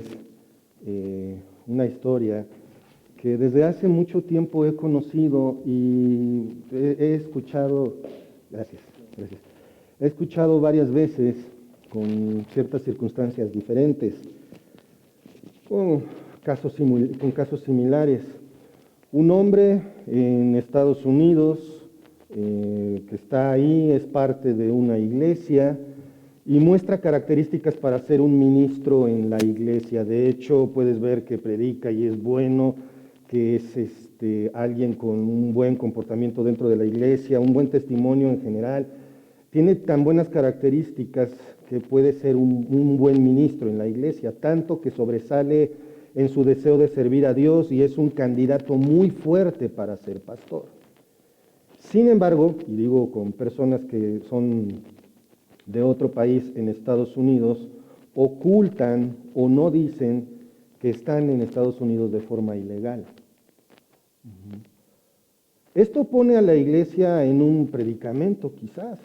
compartirles una historia que desde hace mucho tiempo he conocido y he escuchado, he escuchado varias veces con ciertas circunstancias diferentes, con casos similares. Un hombre en Estados Unidos que está ahí, es parte de una iglesia y muestra características para ser un ministro en la iglesia. De hecho, puedes ver que predica y es bueno, que es alguien con un buen comportamiento dentro de la iglesia, un buen testimonio en general. Tiene tan buenas características que puede ser un buen ministro en la iglesia, tanto que sobresale en su deseo de servir a Dios y es un candidato muy fuerte para ser pastor. Sin embargo, y digo con personas que son de otro país en Estados Unidos, ocultan o no dicen que están en Estados Unidos de forma ilegal. Esto pone a la iglesia en un predicamento, quizás.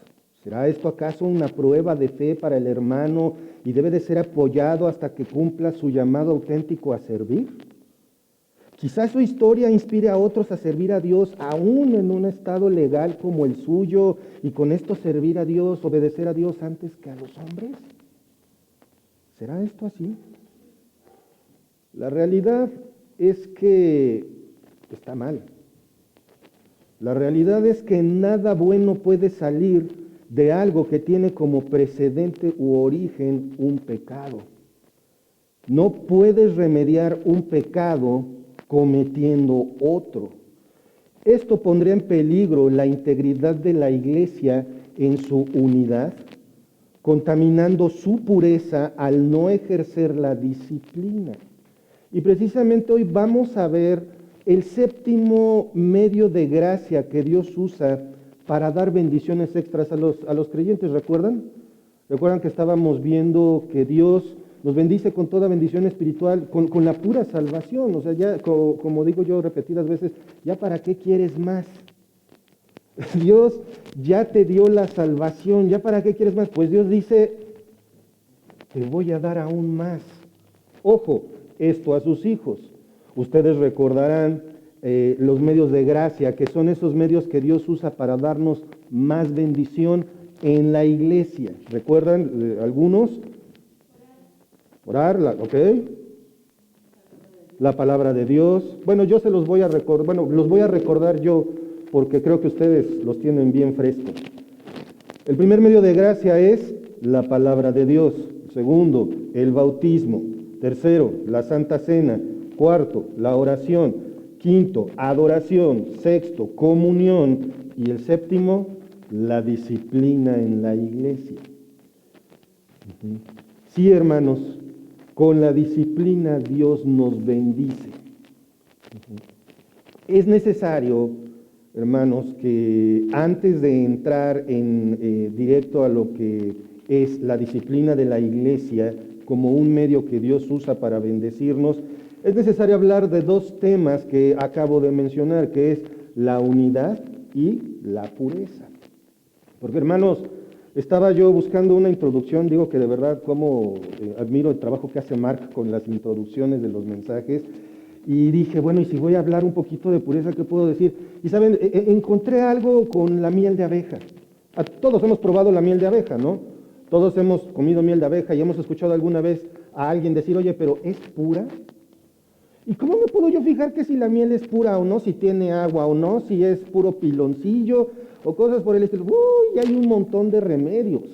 ¿Será esto acaso una prueba de fe para el hermano y debe de ser apoyado hasta que cumpla su llamado auténtico a servir? Quizás su historia inspire a otros a servir a Dios aún en un estado legal como el suyo y con esto servir a Dios, obedecer a Dios antes que a los hombres. ¿Será esto así? La realidad es que está mal. La realidad es que nada bueno puede salir de algo que tiene como precedente u origen un pecado. No puedes remediar un pecado cometiendo otro. Esto pondría en peligro la integridad de la iglesia en su unidad, contaminando su pureza al no ejercer la disciplina. Y precisamente hoy vamos a ver el séptimo medio de gracia que Dios usa para dar bendiciones extras a los creyentes. ¿Recuerdan? ¿Recuerdan que estábamos viendo que Dios nos bendice con toda bendición espiritual, con la pura salvación? O sea, ya como digo yo repetidas veces, ¿ya para qué quieres más? Dios ya te dio la salvación, ¿ya para qué quieres más? Pues Dios dice, te voy a dar aún más. Ojo, esto a sus hijos. Ustedes recordarán los medios de gracia, que son esos medios que Dios usa para darnos más bendición en la iglesia. ¿Recuerdan algunos? Orar, ¿ok? La palabra de Dios. Bueno, yo se los voy a recordar, los voy a recordar yo, porque creo que ustedes los tienen bien frescos. El primer medio de gracia es la palabra de Dios. Segundo, el bautismo. Tercero, la Santa Cena. Cuarto, la oración. Quinto, adoración. Sexto, comunión. Y el séptimo, la disciplina en la iglesia. Sí, hermanos, con la disciplina Dios nos bendice. Es necesario, hermanos, que antes de entrar en directo a lo que es la disciplina de la iglesia como un medio que Dios usa para bendecirnos, es necesario hablar de dos temas que acabo de mencionar, que es la unidad y la pureza. Porque, hermanos, estaba yo buscando una introducción, digo que de verdad como admiro el trabajo que hace Mark con las introducciones de los mensajes, y dije, bueno, y si voy a hablar un poquito de pureza, ¿qué puedo decir? Y saben, encontré algo con la miel de abeja. Todos hemos probado la miel de abeja, ¿no? Todos hemos comido miel de abeja y hemos escuchado alguna vez a alguien decir, oye, pero ¿es pura? ¿Y cómo me puedo yo fijar que si la miel es pura o no, si tiene agua o no, si es puro piloncillo o cosas por el estilo? Uy, hay un montón de remedios.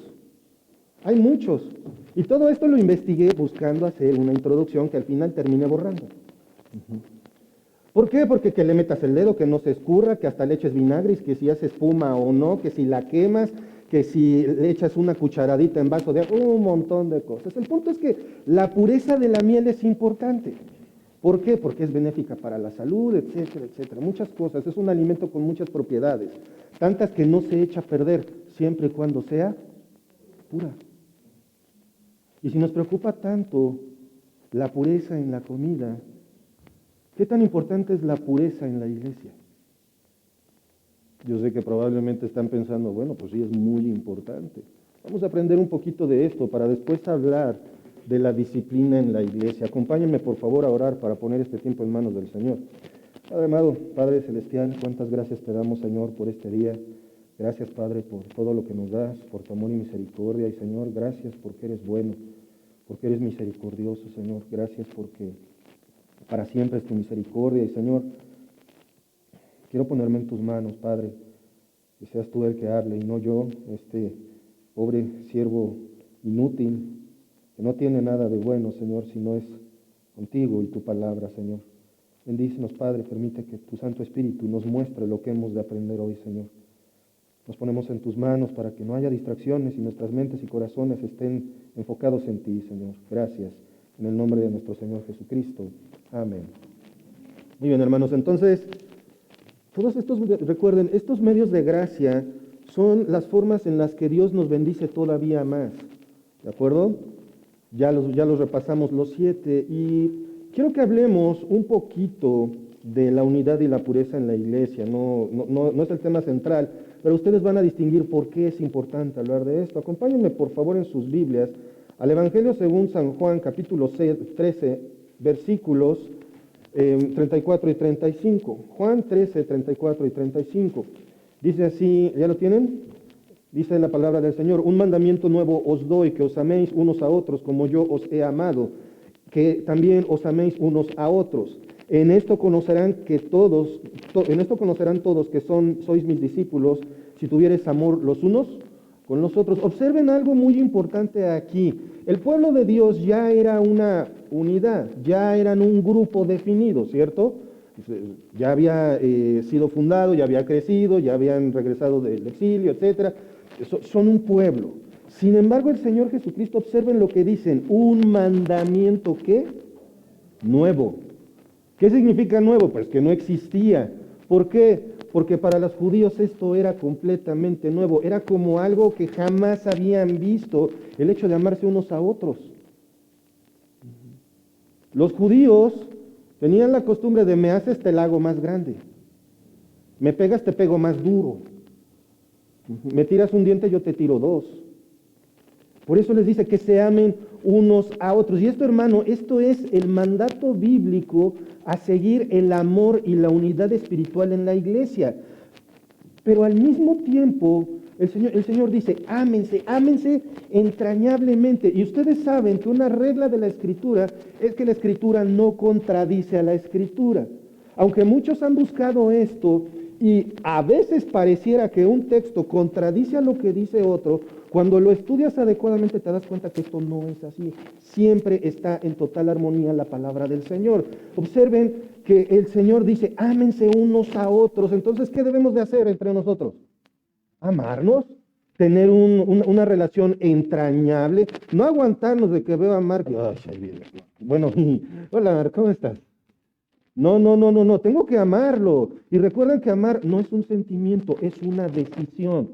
Hay muchos. Y todo esto lo investigué buscando hacer una introducción que al final terminé borrando. ¿Por qué? Porque que le metas el dedo, que no se escurra, que hasta le eches vinagre, que si hace espuma o no, que si la quemas, que si le echas una cucharadita en vaso de agua, un montón de cosas. El punto es que la pureza de la miel es importante. ¿Por qué? Porque es benéfica para la salud, etcétera, etcétera. Muchas cosas. Es un alimento con muchas propiedades. Tantas que no se echa a perder, siempre y cuando sea pura. Y si nos preocupa tanto la pureza en la comida, ¿qué tan importante es la pureza en la iglesia? Yo sé que probablemente están pensando, bueno, pues sí, es muy importante. Vamos a aprender un poquito de esto para después hablar de la disciplina en la iglesia. Acompáñenme por favor a orar para poner este tiempo en manos del Señor. Padre amado, Padre celestial, cuántas gracias te damos, Señor, por este día. Gracias, Padre, por todo lo que nos das, por tu amor y misericordia. Y Señor, gracias porque eres bueno, porque eres misericordioso, Señor. Gracias porque para siempre es tu misericordia. Y Señor, quiero ponerme en tus manos, Padre, que seas tú el que hable y no yo, este pobre siervo inútil, que no tiene nada de bueno, Señor, si no es contigo y tu palabra, Señor. Bendícenos, Padre, permite que tu Santo Espíritu nos muestre lo que hemos de aprender hoy, Señor. Nos ponemos en tus manos para que no haya distracciones y nuestras mentes y corazones estén enfocados en ti, Señor. Gracias. En el nombre de nuestro Señor Jesucristo. Amén. Muy bien, hermanos. Entonces, todos estos, recuerden, estos medios de gracia son las formas en las que Dios nos bendice todavía más. ¿De acuerdo? Ya los repasamos los 7 y quiero que hablemos un poquito de la unidad y la pureza en la iglesia. No es el tema central, pero ustedes van a distinguir por qué es importante hablar de esto. Acompáñenme por favor en sus Biblias al Evangelio según San Juan, capítulo 13, versículos 34 y 35. Juan 13, 34 y 35. Dice así, ¿ya lo tienen? Dice la palabra del Señor: un mandamiento nuevo os doy, que os améis unos a otros como yo os he amado, que también os améis unos a otros. En esto conocerán todos que sois mis discípulos, si tuviereis amor los unos con los otros. Observen algo muy importante aquí. El pueblo de Dios ya era una unidad, ya eran un grupo definido, ¿cierto? Ya había sido fundado, ya había crecido, ya habían regresado del exilio, etcétera. Son un pueblo. Sin embargo, el Señor Jesucristo, observen lo que dicen: un mandamiento, ¿qué? Nuevo. ¿Qué significa nuevo? Pues que no existía. ¿Por qué? Porque para los judíos esto era completamente nuevo. Era como algo que jamás habían visto, el hecho de amarse unos a otros. Los judíos tenían la costumbre de: me haces, te la hago más grande. Me pegas, te pego más duro. Me tiras un diente, yo te tiro dos. Por eso les dice que se amen unos a otros. Y esto, hermano, esto es el mandato bíblico a seguir, el amor y la unidad espiritual en la iglesia. Pero al mismo tiempo, el Señor dice: ámense, ámense entrañablemente. Y ustedes saben que una regla de la Escritura es que la Escritura no contradice a la Escritura. Aunque muchos han buscado esto, y a veces pareciera que un texto contradice a lo que dice otro, cuando lo estudias adecuadamente te das cuenta que esto no es así. Siempre está en total armonía la palabra del Señor. Observen que el Señor dice: ámense unos a otros. Entonces, ¿qué debemos de hacer entre nosotros? Amarnos, tener una relación entrañable, no aguantarnos de que veo a Mark. Bueno, hola Mark, ¿cómo estás? No, tengo que amarlo. Y recuerden que amar no es un sentimiento, es una decisión.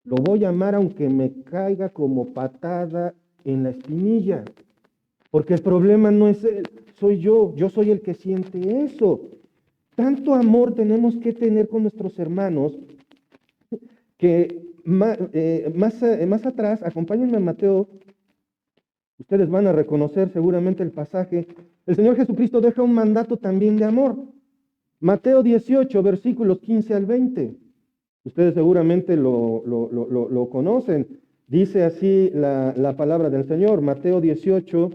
Lo voy a amar aunque me caiga como patada en la espinilla. Porque el problema no es él, soy yo soy el que siente eso. Tanto amor tenemos que tener con nuestros hermanos que más atrás, acompáñenme a Mateo. Ustedes van a reconocer seguramente el pasaje. El Señor Jesucristo deja un mandato también de amor. Mateo 18, versículos 15 al 20. Ustedes seguramente lo conocen. Dice así la palabra del Señor, Mateo 18,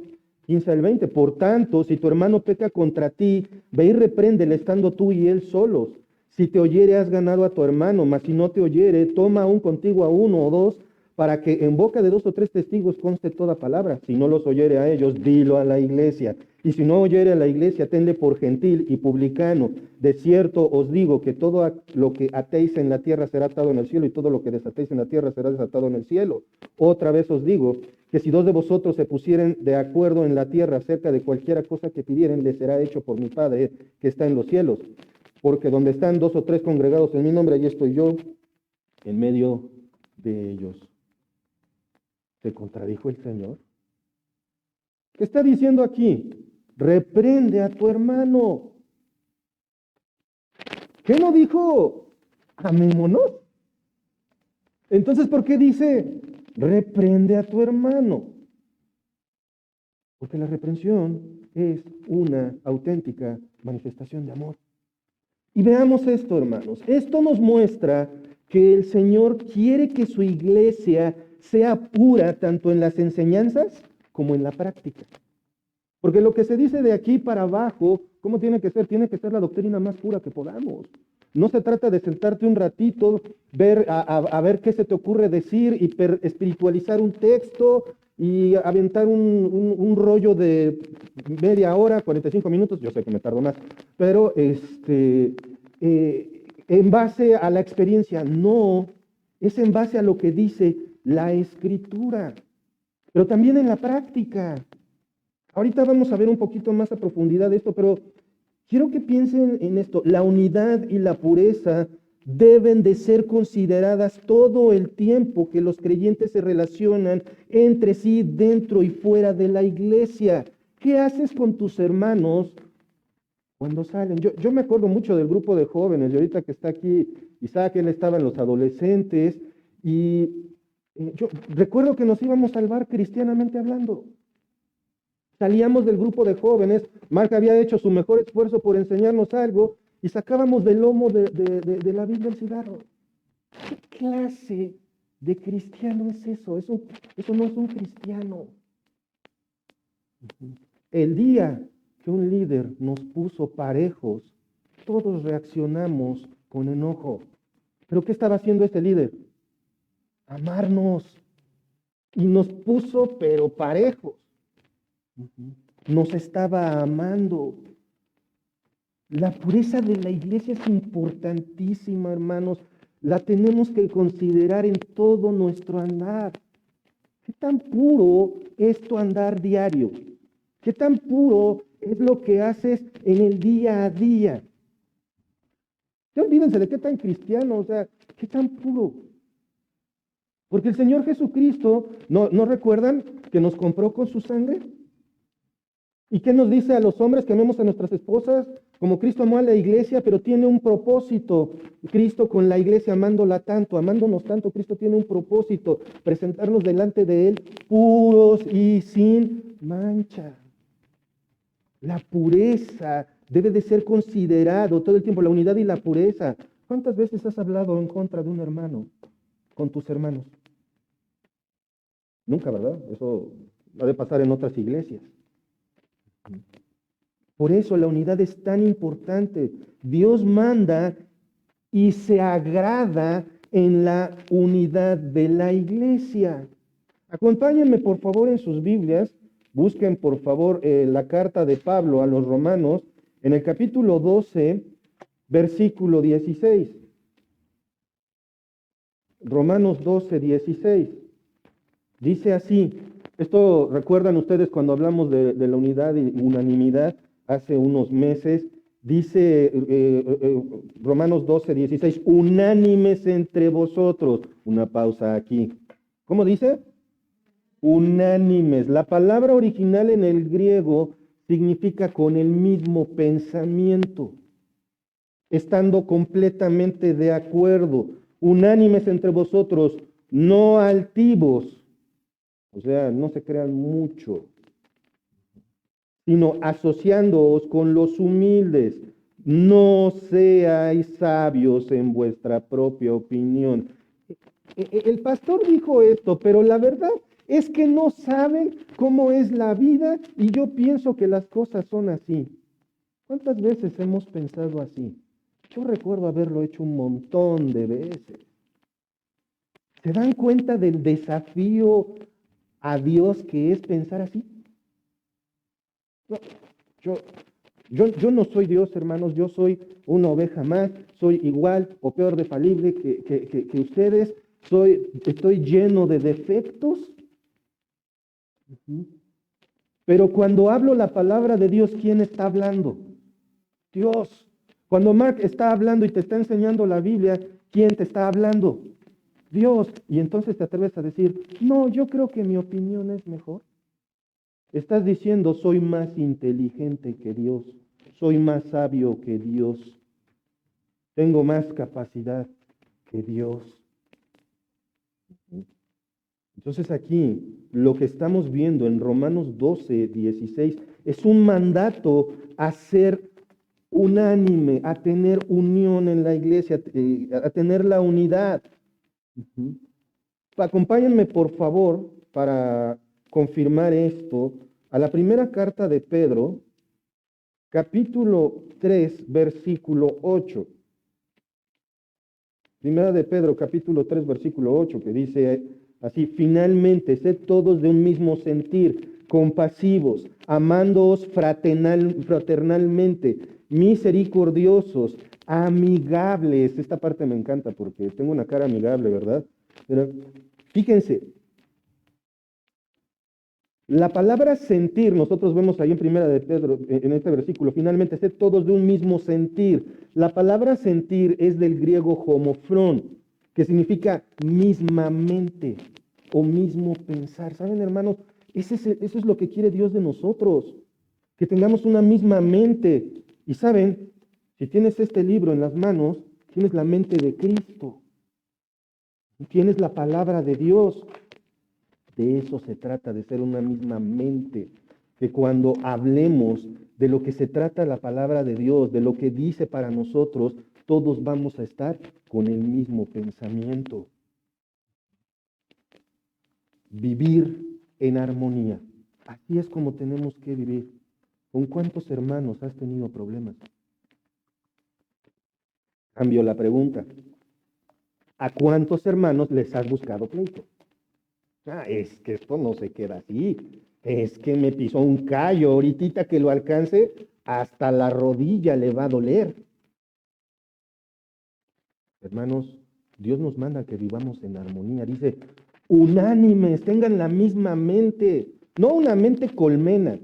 15 al 20. Por tanto, si tu hermano peca contra ti, ve y repréndele estando tú y él solos. Si te oyere, has ganado a tu hermano, mas si no te oyere, toma aún contigo a uno o dos, para que en boca de 2 o 3 testigos conste toda palabra. Si no los oyere a ellos, dilo a la iglesia. Y si no oyere a la iglesia, tenle por gentil y publicano. De cierto os digo que todo lo que atéis en la tierra será atado en el cielo, y todo lo que desatéis en la tierra será desatado en el cielo. Otra vez os digo que si 2 de vosotros se pusieren de acuerdo en la tierra acerca de cualquiera cosa que pidieren, les será hecho por mi Padre que está en los cielos. Porque donde están 2 o 3 congregados en mi nombre, allí estoy yo en medio de ellos. ¿Se contradijo el Señor? ¿Qué está diciendo aquí? Reprende a tu hermano. ¿Qué no dijo? Amémonos. Entonces, ¿por qué dice reprende a tu hermano? Porque la reprensión es una auténtica manifestación de amor. Y veamos esto, hermanos. Esto nos muestra que el Señor quiere que su iglesia sea pura tanto en las enseñanzas como en la práctica. Porque lo que se dice de aquí para abajo, ¿cómo tiene que ser? Tiene que ser la doctrina más pura que podamos. No se trata de sentarte un ratito, a ver qué se te ocurre decir y espiritualizar un texto y aventar un rollo de media hora, 45 minutos, yo sé que me tardo más, pero en base a la experiencia, no, es en base a lo que dice la Escritura, pero también en la práctica. Ahorita vamos a ver un poquito más a profundidad de esto, pero quiero que piensen en esto. La unidad y la pureza deben de ser consideradas todo el tiempo que los creyentes se relacionan entre sí, dentro y fuera de la iglesia. ¿Qué haces con tus hermanos cuando salen? Yo me acuerdo mucho del grupo de jóvenes, y ahorita que está aquí Isaac, él estaba en los adolescentes, y yo recuerdo que nos íbamos al bar cristianamente hablando. Salíamos del grupo de jóvenes, Marc había hecho su mejor esfuerzo por enseñarnos algo y sacábamos del lomo de la Biblia el cigarro. ¿Qué clase de cristiano es eso? Eso no es un cristiano. El día que un líder nos puso parejos, todos reaccionamos con enojo. ¿Pero qué estaba haciendo este líder? Amarnos. Y nos puso pero parejos. Nos estaba amando. La pureza de la iglesia es importantísima, hermanos. La tenemos que considerar en todo nuestro andar. ¿Qué tan puro es tu andar diario? ¿Qué tan puro es lo que haces en el día a día? Ya olvídense de qué tan cristiano, o sea, qué tan puro. Porque el Señor Jesucristo, ¿no recuerdan que nos compró con su sangre? ¿Y qué nos dice a los hombres que amemos a nuestras esposas? Como Cristo amó a la iglesia, pero tiene un propósito. Cristo con la iglesia amándola tanto, amándonos tanto, Cristo tiene un propósito, presentarnos delante de Él puros y sin mancha. La pureza debe de ser considerado todo el tiempo, la unidad y la pureza. ¿Cuántas veces has hablado en contra de un hermano con tus hermanos? Nunca, ¿verdad? Eso ha de pasar en otras iglesias. Por eso la unidad es tan importante. Dios manda y se agrada en la unidad de la iglesia. Acompáñenme por favor en sus Biblias. Busquen por favor la carta de Pablo a los Romanos en el capítulo 12, versículo 16. Romanos 12, 16. Dice así. Esto recuerdan ustedes cuando hablamos de la unidad y unanimidad hace unos meses. Dice Romanos 12, 16, unánimes entre vosotros. Una pausa aquí. ¿Cómo dice? Unánimes. La palabra original en el griego significa con el mismo pensamiento, estando completamente de acuerdo. Unánimes entre vosotros, no altivos. O sea, no se crean mucho, sino asociándoos con los humildes. No seáis sabios en vuestra propia opinión. El pastor dijo esto, pero la verdad es que no saben cómo es la vida y yo pienso que las cosas son así. ¿Cuántas veces hemos pensado así? Yo recuerdo haberlo hecho un montón de veces. ¿Se dan cuenta del desafío a Dios que es pensar así? No, yo no soy Dios, hermanos, yo soy una oveja más, soy igual o peor de falible que ustedes, estoy lleno de defectos. Pero cuando hablo la palabra de Dios, ¿quién está hablando? Dios. Cuando Mark está hablando y te está enseñando la Biblia, ¿quién te está hablando? Dios. Y entonces te atreves a decir, no, yo creo que mi opinión es mejor. Estás diciendo, soy más inteligente que Dios, soy más sabio que Dios, tengo más capacidad que Dios. Entonces aquí lo que estamos viendo en Romanos 12, 16 es un mandato a ser unánime, a tener unión en la iglesia, a tener la unidad. Ujú. Acompáñenme, por favor, para confirmar esto, a la primera carta de Pedro, capítulo 3, versículo 8. Primera de Pedro, capítulo 3, versículo 8, que dice así: finalmente, sed todos de un mismo sentir, compasivos, amándoos fraternalmente, misericordiosos, amigables. Esta parte me encanta porque tengo una cara amigable, ¿verdad? Pero fíjense, la palabra sentir, nosotros vemos ahí en Primera de Pedro, en este versículo, finalmente, sed todos de un mismo sentir. La palabra sentir es del griego homofrón, que significa mismamente o mismo pensar. ¿Saben, hermanos? Eso es lo que quiere Dios de nosotros, que tengamos una misma mente. Y saben, si tienes este libro en las manos, tienes la mente de Cristo, tienes la palabra de Dios. De eso se trata, de ser una misma mente. Que cuando hablemos de lo que se trata la palabra de Dios, de lo que dice para nosotros, todos vamos a estar con el mismo pensamiento. Vivir en armonía. Así es como tenemos que vivir. ¿Con cuántos hermanos has tenido problemas? Cambio la pregunta. ¿A cuántos hermanos les has buscado pleito? Es que esto no se queda así. Es que me pisó un callo. Ahorita que lo alcance, hasta la rodilla le va a doler. Hermanos, Dios nos manda que vivamos en armonía. Dice, unánimes, tengan la misma mente. No una mente colmena.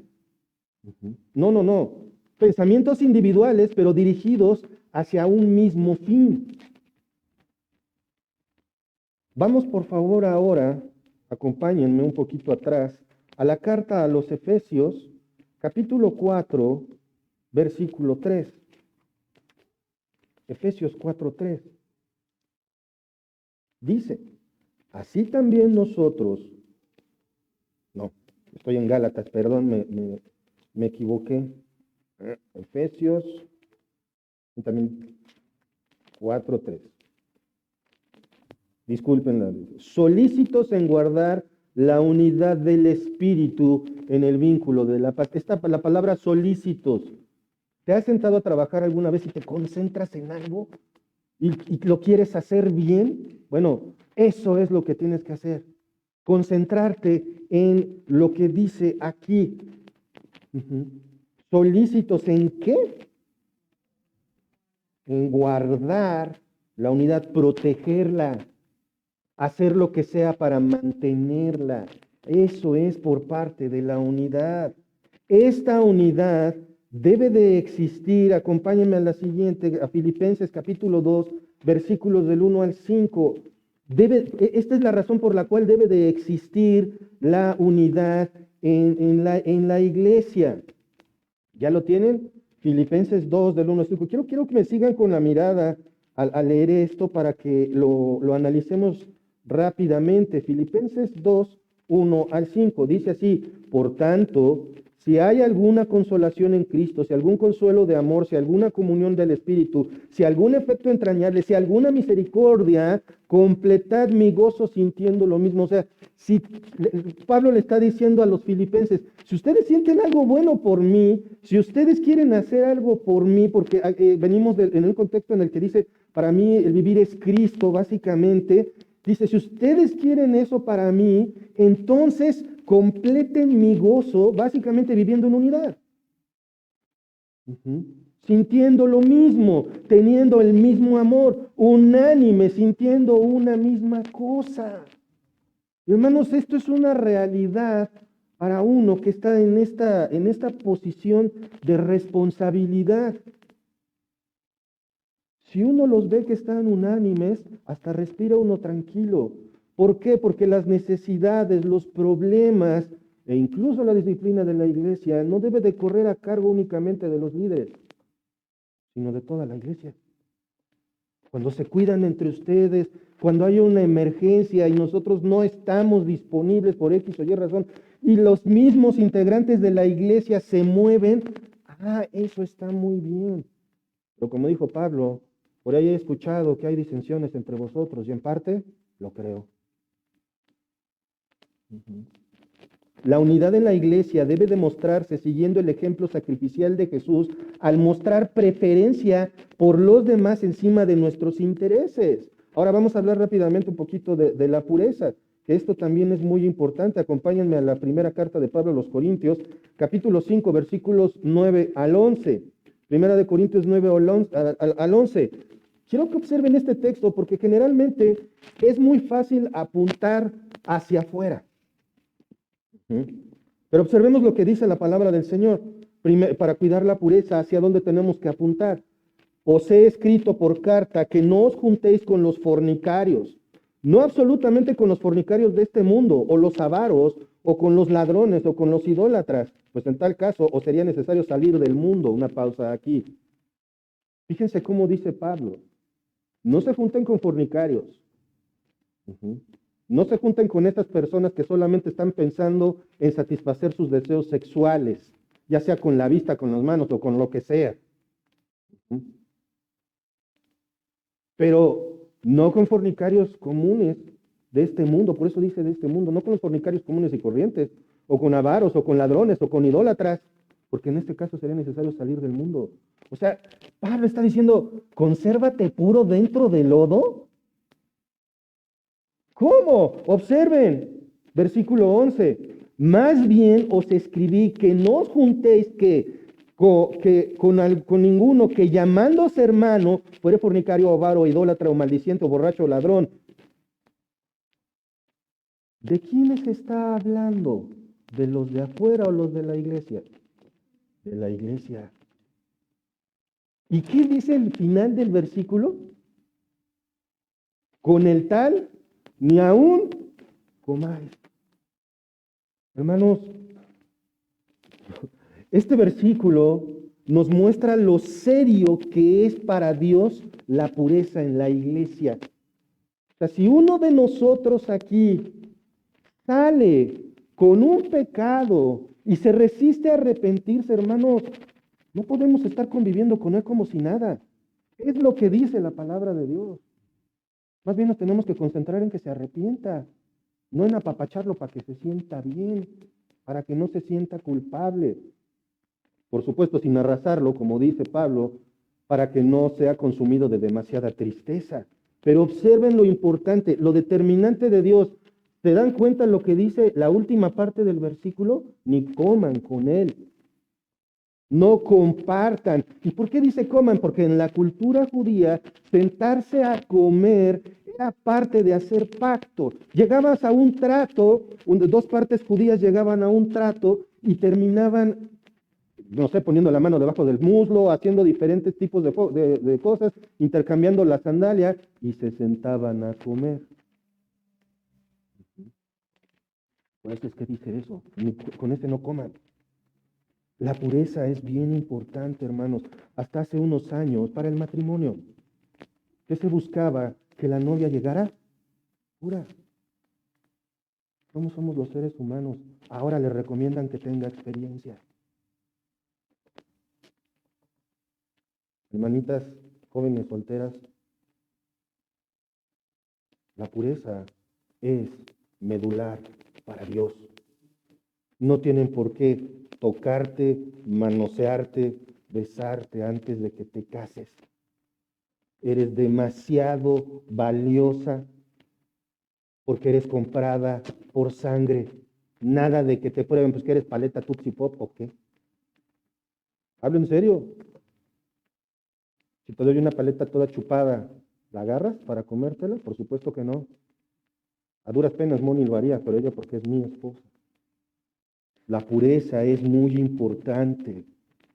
No, no, no. Pensamientos individuales, pero dirigidos hacia un mismo fin. Vamos por favor ahora, acompáñenme un poquito atrás, a la carta a los Efesios, capítulo 4, versículo 3. Efesios 4, 3. Dice, así también nosotros, no, estoy en Gálatas, perdón, me equivoqué. Efesios, también 4, 3. Discúlpenla. Solícitos en guardar la unidad del espíritu en el vínculo de la paz. La palabra solícitos. ¿Te has sentado a trabajar alguna vez y te concentras en algo y lo quieres hacer bien? Bueno, eso es lo que tienes que hacer. Concentrarte en lo que dice aquí. ¿Solícitos en qué? En guardar la unidad, protegerla, hacer lo que sea para mantenerla. Eso es por parte de la unidad. Esta unidad debe de existir. Acompáñenme a la siguiente, a Filipenses capítulo 2, versículos del 1 al 5. Esta es la razón por la cual debe de existir la unidad en la iglesia. ¿Ya lo tienen? Filipenses 2, del 1 al 5. Quiero que me sigan con la mirada al leer esto para que lo analicemos rápidamente. Filipenses 2, 1 al 5. Dice así, por tanto, si hay alguna consolación en Cristo, si algún consuelo de amor, si alguna comunión del Espíritu, si algún efecto entrañable, si alguna misericordia, completad mi gozo sintiendo lo mismo. O sea, si Pablo le está diciendo a los filipenses, si ustedes sienten algo bueno por mí, si ustedes quieren hacer algo por mí, porque venimos en un contexto en el que dice, para mí el vivir es Cristo, básicamente. Dice, si ustedes quieren eso para mí, entonces completen mi gozo, básicamente viviendo en unidad. Sintiendo lo mismo, teniendo el mismo amor, unánime, sintiendo una misma cosa. Hermanos, esto es una realidad para uno que está en esta posición de responsabilidad. Si uno los ve que están unánimes, hasta respira uno tranquilo. ¿Por qué? Porque las necesidades, los problemas e incluso la disciplina de la iglesia no debe de correr a cargo únicamente de los líderes, sino de toda la iglesia. cuando se cuidan entre ustedes, cuando hay una emergencia y nosotros no estamos disponibles por X o Y razón, y los mismos integrantes de la iglesia se mueven, eso está muy bien. Pero como dijo Pablo, por ahí he escuchado que hay disensiones entre vosotros, y en parte lo creo. La unidad en la iglesia debe demostrarse siguiendo el ejemplo sacrificial de Jesús al mostrar preferencia por los demás encima de nuestros intereses. Ahora vamos a hablar rápidamente un poquito de la pureza, que esto también es muy importante. Acompáñenme a la primera carta de Pablo a los Corintios, capítulo 5, versículos 9 al 11. Primera de Corintios 9 al 11. Quiero que observen este texto porque generalmente es muy fácil apuntar hacia afuera. Pero observemos lo que dice la palabra del Señor. Para cuidar la pureza, ¿hacia dónde tenemos que apuntar? Os he escrito por carta que no os juntéis con los fornicarios, no absolutamente con los fornicarios de este mundo, o los avaros, o con los ladrones, o con los idólatras, pues en tal caso os sería necesario salir del mundo. Una pausa aquí. Fíjense cómo dice Pablo, no se junten con fornicarios. No se junten con estas personas que solamente están pensando en satisfacer sus deseos sexuales, ya sea con la vista, con las manos o con lo que sea. Pero no con fornicarios comunes de este mundo, por eso dice de este mundo, no con los fornicarios comunes y corrientes, o con avaros, o con ladrones, o con idólatras, porque en este caso sería necesario salir del mundo. O sea, Pablo está diciendo, consérvate puro dentro del lodo. ¿Cómo? Observen, versículo 11. Más bien os escribí que no os juntéis con ninguno que llamándose hermano fuere fornicario, avaro, idólatra o maldiciente o borracho o ladrón. ¿De quiénes está hablando? ¿De los de afuera o los de la iglesia? De la iglesia. ¿Y qué dice el final del versículo? Con el tal ni aún comáis. Hermanos, este versículo nos muestra lo serio que es para Dios la pureza en la iglesia. O sea, si uno de nosotros aquí sale con un pecado y se resiste a arrepentirse, hermanos, no podemos estar conviviendo con él como si nada. Es lo que dice la palabra de Dios. Más bien nos tenemos que concentrar en que se arrepienta, no en apapacharlo para que se sienta bien, para que no se sienta culpable. Por supuesto, sin arrasarlo, como dice Pablo, para que no sea consumido de demasiada tristeza. Pero observen lo importante, lo determinante de Dios. ¿Se dan cuenta lo que dice la última parte del versículo? Ni coman con él. No compartan. ¿Y por qué dice coman? Porque en la cultura judía, sentarse a comer era parte de hacer pacto. Llegabas a un trato, dos partes judías llegaban a un trato y terminaban, no sé, poniendo la mano debajo del muslo, haciendo diferentes tipos de cosas, intercambiando la sandalia y se sentaban a comer. Por eso es que dice eso, con ese no coman. La pureza es bien importante, hermanos. Hasta hace unos años, para el matrimonio, ¿qué se buscaba? Que la novia llegara pura. ¿Cómo somos los seres humanos? Ahora le recomiendan que tenga experiencia. Hermanitas, jóvenes solteras, la pureza es medular para Dios. No tienen por qué tocarte, manosearte, besarte antes de que te cases. Eres demasiado valiosa porque eres comprada por sangre. Nada de que te prueben, pues que eres paleta Tutsi Pop o qué. Hablo en serio. Si te doy una paleta toda chupada, ¿la agarras para comértela? Por supuesto que no. A duras penas Moni lo haría, pero ella porque es mi esposa. La pureza es muy importante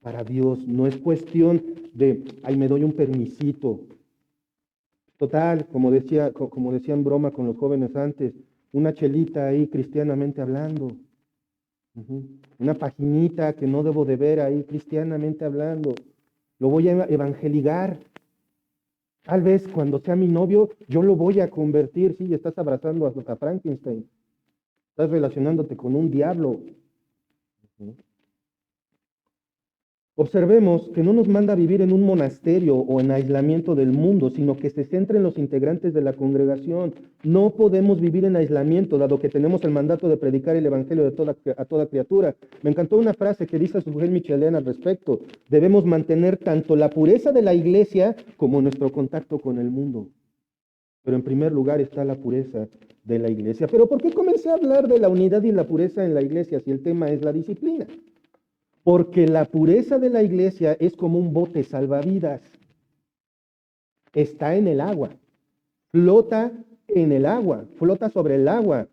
para Dios. No es cuestión de, ay, me doy un permisito. Total, como decía en broma con los jóvenes antes, una chelita ahí cristianamente hablando. Una paginita que no debo de ver ahí cristianamente hablando. Lo voy a evangeligar. Tal vez cuando sea mi novio, yo lo voy a convertir. Sí, estás abrazando a Frankenstein. Estás relacionándote con un diablo. Observemos que no nos manda a vivir en un monasterio o en aislamiento del mundo, sino que se centra en los integrantes de la congregación. No podemos vivir en aislamiento, dado que tenemos el mandato de predicar el evangelio a toda criatura. Me encantó una frase que dice Sujel Michelén al respecto. Debemos mantener tanto la pureza de la iglesia como nuestro contacto con el mundo. Pero en primer lugar está la pureza de la iglesia. Pero ¿por qué comencé a hablar de la unidad y la pureza en la iglesia si el tema es la disciplina? Porque la pureza de la iglesia es como un bote salvavidas. Está en el agua, flota en el agua, flota sobre el agua.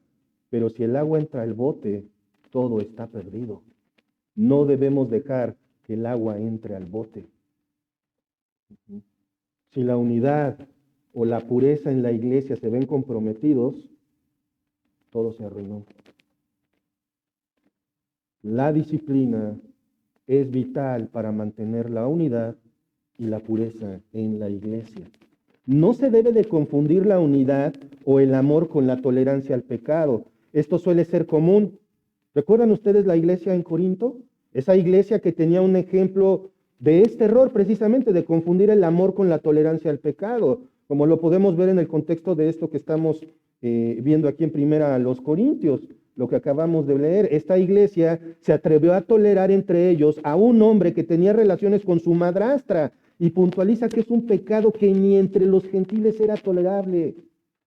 Pero si el agua entra al bote, todo está perdido. No debemos dejar que el agua entre al bote. Si la unidad o la pureza en la iglesia se ven comprometidos, todo se arruinó. La disciplina es vital para mantener la unidad y la pureza en la iglesia. No se debe de confundir la unidad o el amor con la tolerancia al pecado. Esto suele ser común. ¿Recuerdan ustedes la iglesia en Corinto? Esa iglesia que tenía un ejemplo de este error precisamente, de confundir el amor con la tolerancia al pecado, como lo podemos ver en el contexto de esto que estamos viendo aquí en primera a los Corintios, lo que acabamos de leer. Esta iglesia se atrevió a tolerar entre ellos a un hombre que tenía relaciones con su madrastra y puntualiza que es un pecado que ni entre los gentiles era tolerable.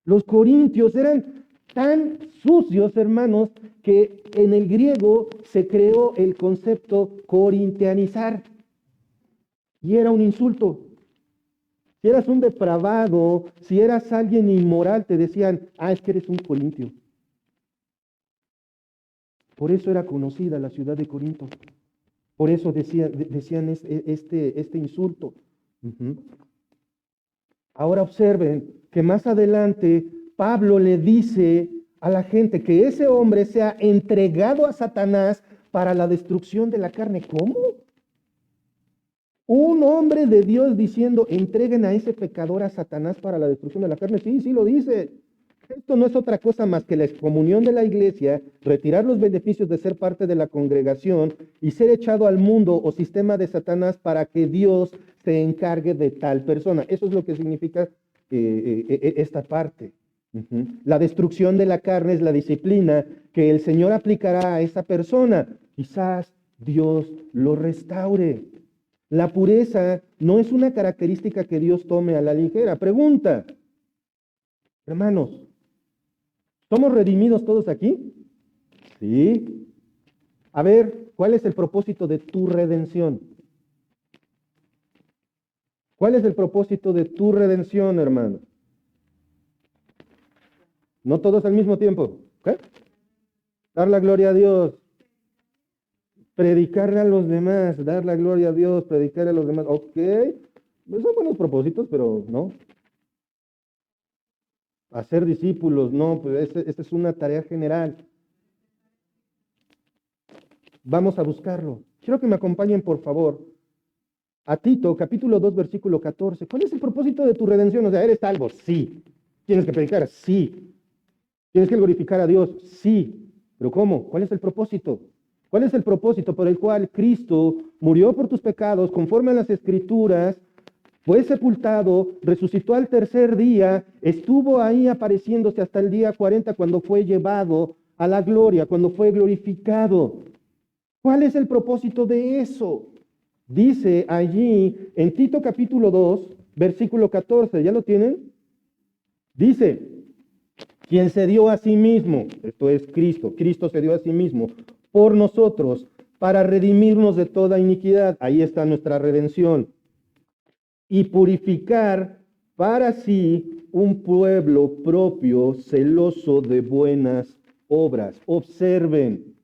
Los corintios eran tan sucios, hermanos, que en el griego se creó el concepto corintianizar y era un insulto. Si eras un depravado, si eras alguien inmoral, te decían, es que eres un corintio. Por eso era conocida la ciudad de Corinto. Por eso decían este insulto. Ahora observen que más adelante Pablo le dice a la gente que ese hombre sea entregado a Satanás para la destrucción de la carne. ¿Cómo? Un hombre de Dios diciendo, entreguen a ese pecador a Satanás para la destrucción de la carne. Sí, sí lo dice. Esto no es otra cosa más que la excomunión de la iglesia, retirar los beneficios de ser parte de la congregación y ser echado al mundo o sistema de Satanás para que Dios se encargue de tal persona. Eso es lo que significa esta parte. La destrucción de la carne es la disciplina que el Señor aplicará a esa persona. Quizás Dios lo restaure. La pureza no es una característica que Dios tome a la ligera. Pregunta, hermanos, ¿somos redimidos todos aquí? Sí. A ver, ¿cuál es el propósito de tu redención? ¿Cuál es el propósito de tu redención, hermano? No todos al mismo tiempo. ¿Qué? Dar la gloria a Dios. Predicarle a los demás. Dar la gloria a Dios. Predicarle a los demás. Ok. Pues son buenos propósitos, pero no. Hacer discípulos, no. Pues esa es una tarea general. Vamos a buscarlo. Quiero que me acompañen, por favor, a Tito, capítulo 2, versículo 14. ¿Cuál es el propósito de tu redención? O sea, ¿eres salvo? Sí. ¿Tienes que predicar? Sí. ¿Tienes que glorificar a Dios? Sí. ¿Pero cómo? ¿Cuál es el propósito? ¿Cuál es el propósito por el cual Cristo murió por tus pecados conforme a las Escrituras, fue sepultado, resucitó al tercer día, estuvo ahí apareciéndose hasta el día 40 cuando fue llevado a la gloria, cuando fue glorificado? ¿Cuál es el propósito de eso? Dice allí en Tito capítulo 2, versículo 14, ¿ya lo tienen? Dice, quien se dio a sí mismo, esto es Cristo, Cristo se dio a sí mismo por nosotros para redimirnos de toda iniquidad, ahí está nuestra redención, y purificar para sí un pueblo propio celoso de buenas obras. Observen,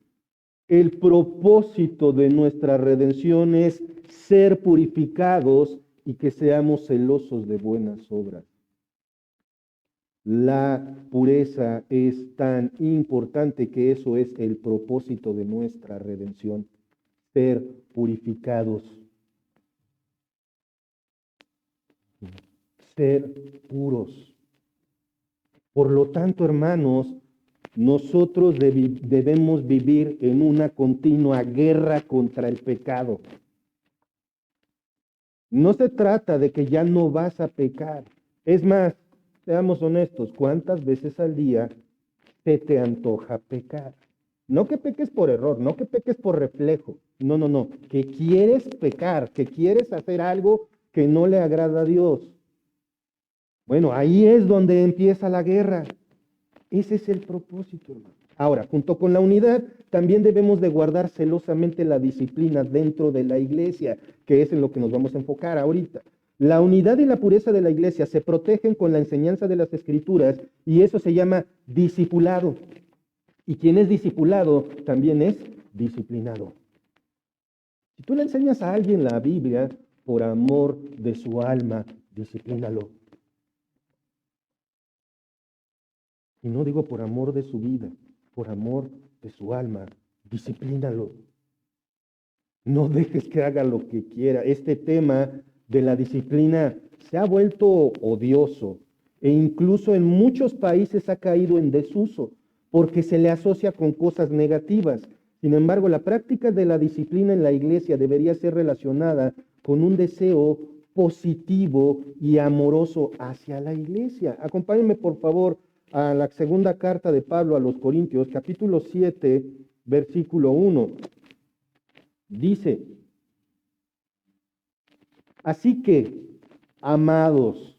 el propósito de nuestra redención es ser purificados y que seamos celosos de buenas obras. La pureza es tan importante que eso es el propósito de nuestra redención, ser purificados. ser puros. Por lo tanto, hermanos, nosotros debemos vivir en una continua guerra contra el pecado. No se trata de que ya no vas a pecar. Es más, seamos honestos, ¿cuántas veces al día te antoja pecar? No que peques por error, no que peques por reflejo. No. Que quieres pecar, que quieres hacer algo que no le agrada a Dios. Bueno, ahí es donde empieza la guerra. Ese es el propósito, hermano. Ahora, junto con la unidad, también debemos de guardar celosamente la disciplina dentro de la iglesia, que es en lo que nos vamos a enfocar ahorita. La unidad y la pureza de la iglesia se protegen con la enseñanza de las Escrituras y eso se llama discipulado. Y quien es discipulado también es disciplinado. Si tú le enseñas a alguien la Biblia, por amor de su alma, disciplínalo. Y no digo por amor de su vida, por amor de su alma, disciplínalo. No dejes que haga lo que quiera. Este tema de la disciplina se ha vuelto odioso e incluso en muchos países ha caído en desuso porque se le asocia con cosas negativas. Sin embargo, la práctica de la disciplina en la iglesia debería ser relacionada con un deseo positivo y amoroso hacia la iglesia. Acompáñenme, por favor, a la segunda carta de Pablo a los Corintios, capítulo 7, versículo 1. Dice, así que, amados,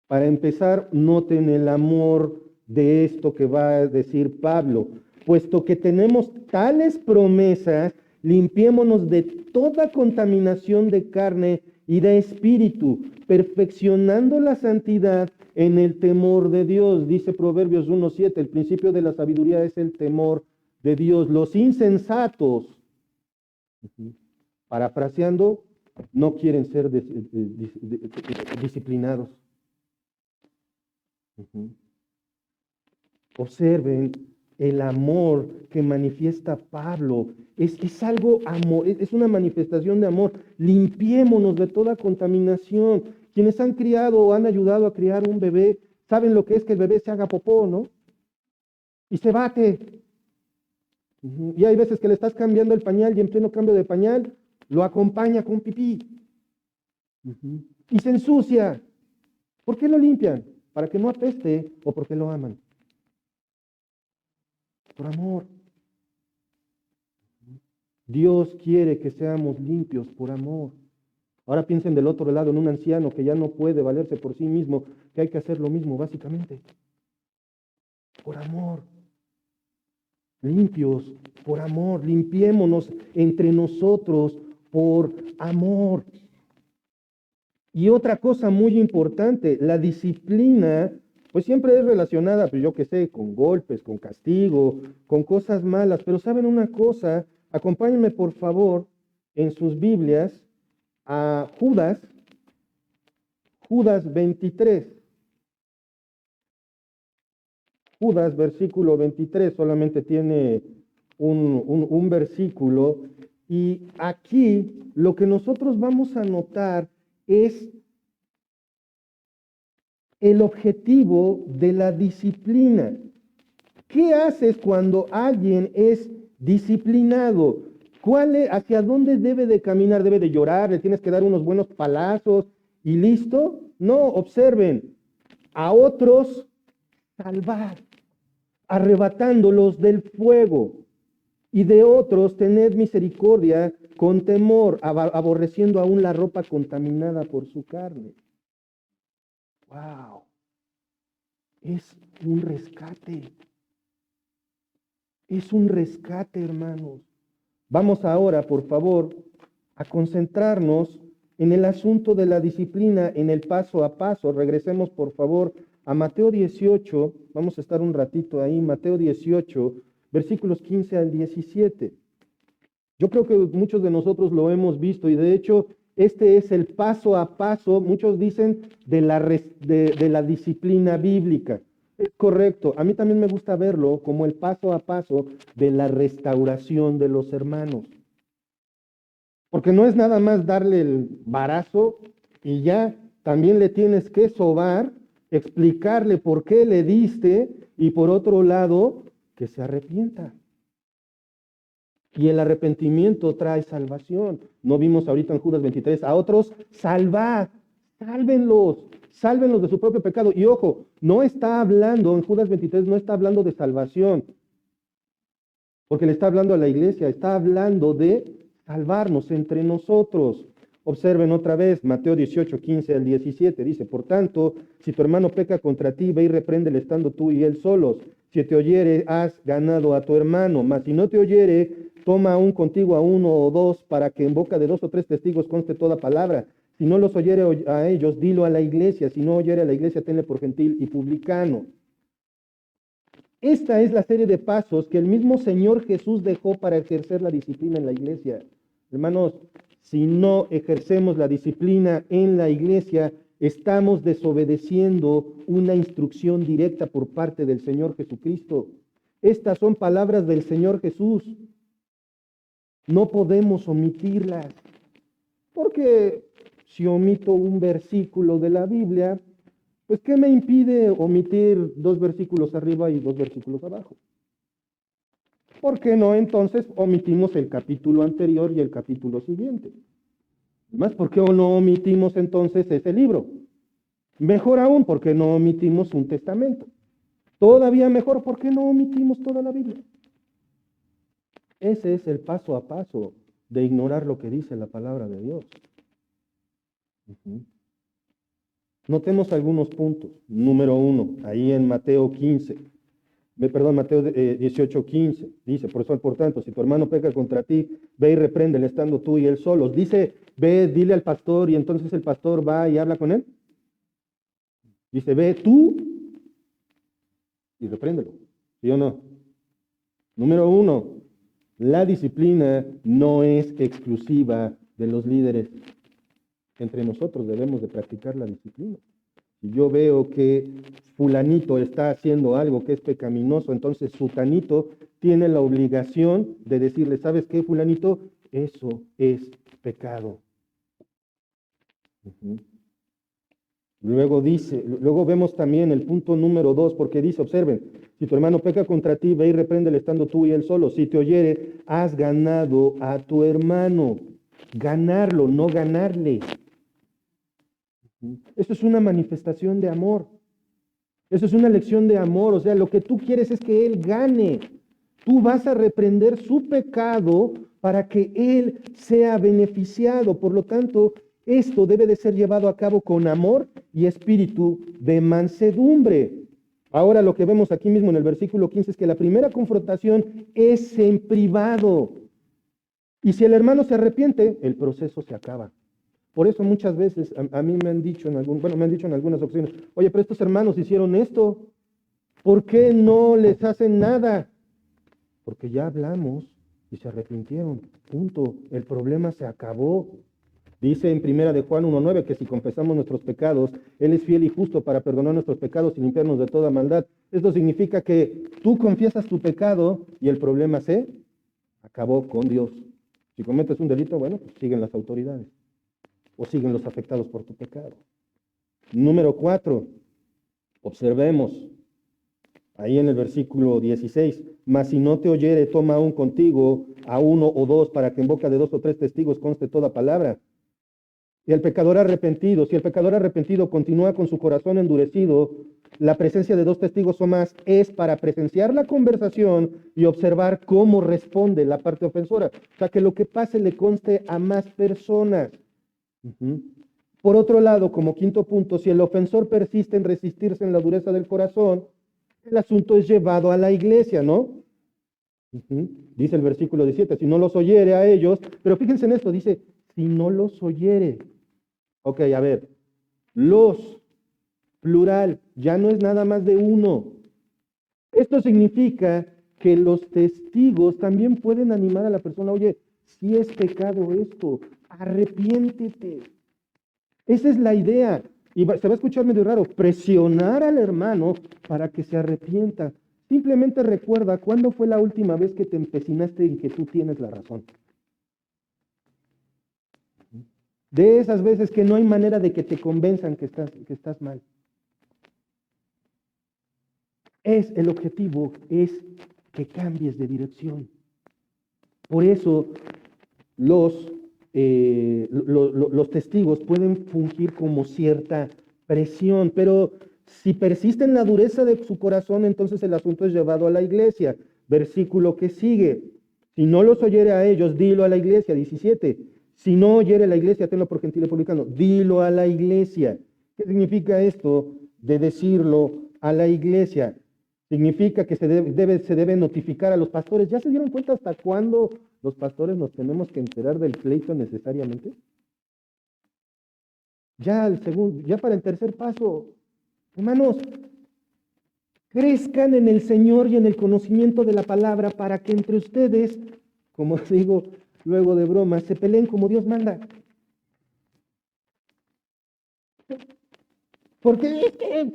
para empezar, noten el amor de esto que va a decir Pablo. Puesto que tenemos tales promesas, limpiémonos de toda contaminación de carne y de espíritu, perfeccionando la santidad en el temor de Dios. Dice Proverbios 1:7, el principio de la sabiduría es el temor de Dios. Los insensatos, parafraseando, no quieren ser disciplinados. Observen el amor que manifiesta Pablo. Es algo amor, es una manifestación de amor. Limpiémonos de toda contaminación. Quienes han criado o han ayudado a criar un bebé, saben lo que es que el bebé se haga popó, ¿no? Y se bate. Y hay veces que le estás cambiando el pañal y en pleno cambio de pañal lo acompaña con pipí. Y se ensucia. ¿Por qué lo limpian? Para que no apeste o porque lo aman. Por amor. Dios quiere que seamos limpios por amor. Ahora piensen del otro lado en un anciano que ya no puede valerse por sí mismo, que hay que hacer lo mismo básicamente. Por amor. Limpios por amor. Limpiémonos entre nosotros por amor. Y otra cosa muy importante, la disciplina, pues siempre es relacionada, pues yo qué sé, con golpes, con castigo, con cosas malas. Pero ¿saben una cosa? Acompáñenme por favor en sus Biblias a Judas 23. Judas, versículo 23, solamente tiene un versículo. Y aquí lo que nosotros vamos a notar es el objetivo de la disciplina. ¿Qué haces cuando alguien es disciplinado? ¿Hacia dónde debe de caminar? ¿Debe de llorar? ¿Le tienes que dar unos buenos palazos y listo? No, observen, a otros salvar, arrebatándolos del fuego, y de otros tened misericordia con temor, aborreciendo aún la ropa contaminada por su carne. ¡Wow! Es un rescate. Es un rescate, hermanos. Vamos ahora, por favor, a concentrarnos en el asunto de la disciplina, en el paso a paso. Regresemos, por favor, a Mateo 18. Vamos a estar un ratito ahí. Mateo 18, versículos 15 al 17. Yo creo que muchos de nosotros lo hemos visto y de hecho este es el paso a paso, muchos dicen, de la disciplina bíblica. Es correcto, a mí también me gusta verlo como el paso a paso de la restauración de los hermanos. Porque no es nada más darle el varazo y ya, también le tienes que sobar, explicarle por qué le diste y por otro lado, que se arrepienta. Y el arrepentimiento trae salvación. No vimos ahorita en Judas 23, a otros salvad, sálvenlos de su propio pecado. Y ojo, no está hablando, en Judas 23 no está hablando de salvación, porque le está hablando a la iglesia, está hablando de salvarnos entre nosotros. Observen otra vez Mateo 18, 15 al 17, dice, por tanto, si tu hermano peca contra ti, ve y repréndele estando tú y él solos. Si te oyere, has ganado a tu hermano, mas si no te oyere, toma aún contigo a uno o dos, para que en boca de 2 o 3 testigos conste toda palabra. Si no los oyere a ellos, dilo a la iglesia. Si no oyere a la iglesia, tenle por gentil y publicano. Esta es la serie de pasos que el mismo Señor Jesús dejó para ejercer la disciplina en la iglesia. Hermanos, si no ejercemos la disciplina en la iglesia, estamos desobedeciendo una instrucción directa por parte del Señor Jesucristo. Estas son palabras del Señor Jesús. No podemos omitirlas, porque si omito un versículo de la Biblia, pues ¿qué me impide omitir 2 versículos arriba y 2 versículos abajo? ¿Por qué no entonces omitimos el capítulo anterior y el capítulo siguiente? Más, ¿por qué no omitimos entonces ese libro? Mejor aún, ¿por qué no omitimos un testamento? Todavía mejor, ¿por qué no omitimos toda la Biblia? Ese es el paso a paso de ignorar lo que dice la palabra de Dios. Notemos algunos puntos. Número 1, ahí en Mateo 18, 15, dice, por tanto, si tu hermano peca contra ti, ve y repréndele estando tú y él solos. Dice, ve, dile al pastor, y entonces el pastor va y habla con él. Dice, ve tú y repréndelo. ¿Sí o no? Número 1, la disciplina no es exclusiva de los líderes. Entre nosotros debemos de practicar la disciplina. Si yo veo que fulanito está haciendo algo que es pecaminoso, entonces sutanito tiene la obligación de decirle, ¿sabes qué, fulanito? Eso es pecado. Luego vemos también el punto número 2, porque dice, observen, si tu hermano peca contra ti, ve y repréndele estando tú y él solo. Si te oyere, has ganado a tu hermano. Ganarlo, no ganarle. Eso es una manifestación de amor. Eso es una lección de amor. O sea, lo que tú quieres es que él gane. Tú vas a reprender su pecado para que él sea beneficiado. Por lo tanto, esto debe de ser llevado a cabo con amor y espíritu de mansedumbre. Ahora lo que vemos aquí mismo en el versículo 15 es que la primera confrontación es en privado. Y si el hermano se arrepiente, el proceso se acaba. Por eso muchas veces a mí me han dicho en algunas ocasiones, oye, pero estos hermanos hicieron esto, ¿por qué no les hacen nada? Porque ya hablamos y se arrepintieron, punto. El problema se acabó. Dice en 1 de Juan 1:9 que si confesamos nuestros pecados, Él es fiel y justo para perdonar nuestros pecados y limpiarnos de toda maldad. Esto significa que tú confiesas tu pecado y el problema se acabó con Dios. Si cometes un delito, bueno, pues siguen las autoridades o siguen los afectados por tu pecado. Número 4, observemos ahí en el versículo 16, mas si no te oyere, toma aún contigo a uno o dos, para que en boca de 2 o 3 testigos conste toda palabra. Y el pecador arrepentido, si el pecador arrepentido continúa con su corazón endurecido, la presencia de 2 testigos o más es para presenciar la conversación y observar cómo responde la parte ofensora. O sea, que lo que pase le conste a más personas. Por otro lado, como quinto punto, si el ofensor persiste en resistirse en la dureza del corazón, el asunto es llevado a la iglesia, ¿no? Dice el versículo 17, si no los oyere a ellos, pero fíjense en esto, dice, si no los oyere. Ok, a ver, los, plural, ya no es nada más de uno. Esto significa que los testigos también pueden animar a la persona, oye, si es pecado esto, arrepiéntete. Esa es la idea. Y se va a escuchar medio raro, presionar al hermano para que se arrepienta. Simplemente recuerda cuándo fue la última vez que te empecinaste en que tú tienes la razón. De esas veces que no hay manera de que te convenzan que estás mal. El objetivo es que cambies de dirección. Por eso los testigos pueden fungir como cierta presión, pero si persiste en la dureza de su corazón, entonces el asunto es llevado a la iglesia. Versículo que sigue: si no los oyere a ellos, dilo a la iglesia. 17. Si no oyere la iglesia, tenlo por gentil y publicano. Dilo a la iglesia. ¿Qué significa esto de decirlo a la iglesia? Significa que se debe notificar a los pastores. ¿Ya se dieron cuenta hasta cuándo los pastores nos tenemos que enterar del pleito necesariamente? Ya para el tercer paso, hermanos, crezcan en el Señor y en el conocimiento de la palabra para que entre ustedes, como digo luego de broma, se peleen como Dios manda. Porque es que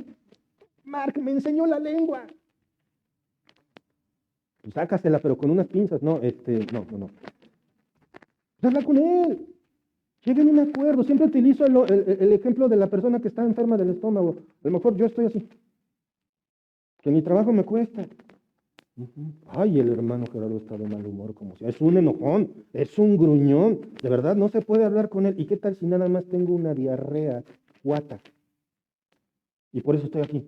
Mark me enseñó la lengua. Pues sácasela, pero con unas pinzas. No. Pues habla con él. Lleguen a un acuerdo. Siempre utilizo el ejemplo de la persona que está enferma del estómago. A lo mejor yo estoy así. Que mi trabajo me cuesta. Ay, el hermano Gerardo está de mal humor, como si es un enojón, es un gruñón. De verdad, no se puede hablar con él. ¿Y qué tal si nada más tengo una diarrea guata? Y por eso estoy aquí. Hay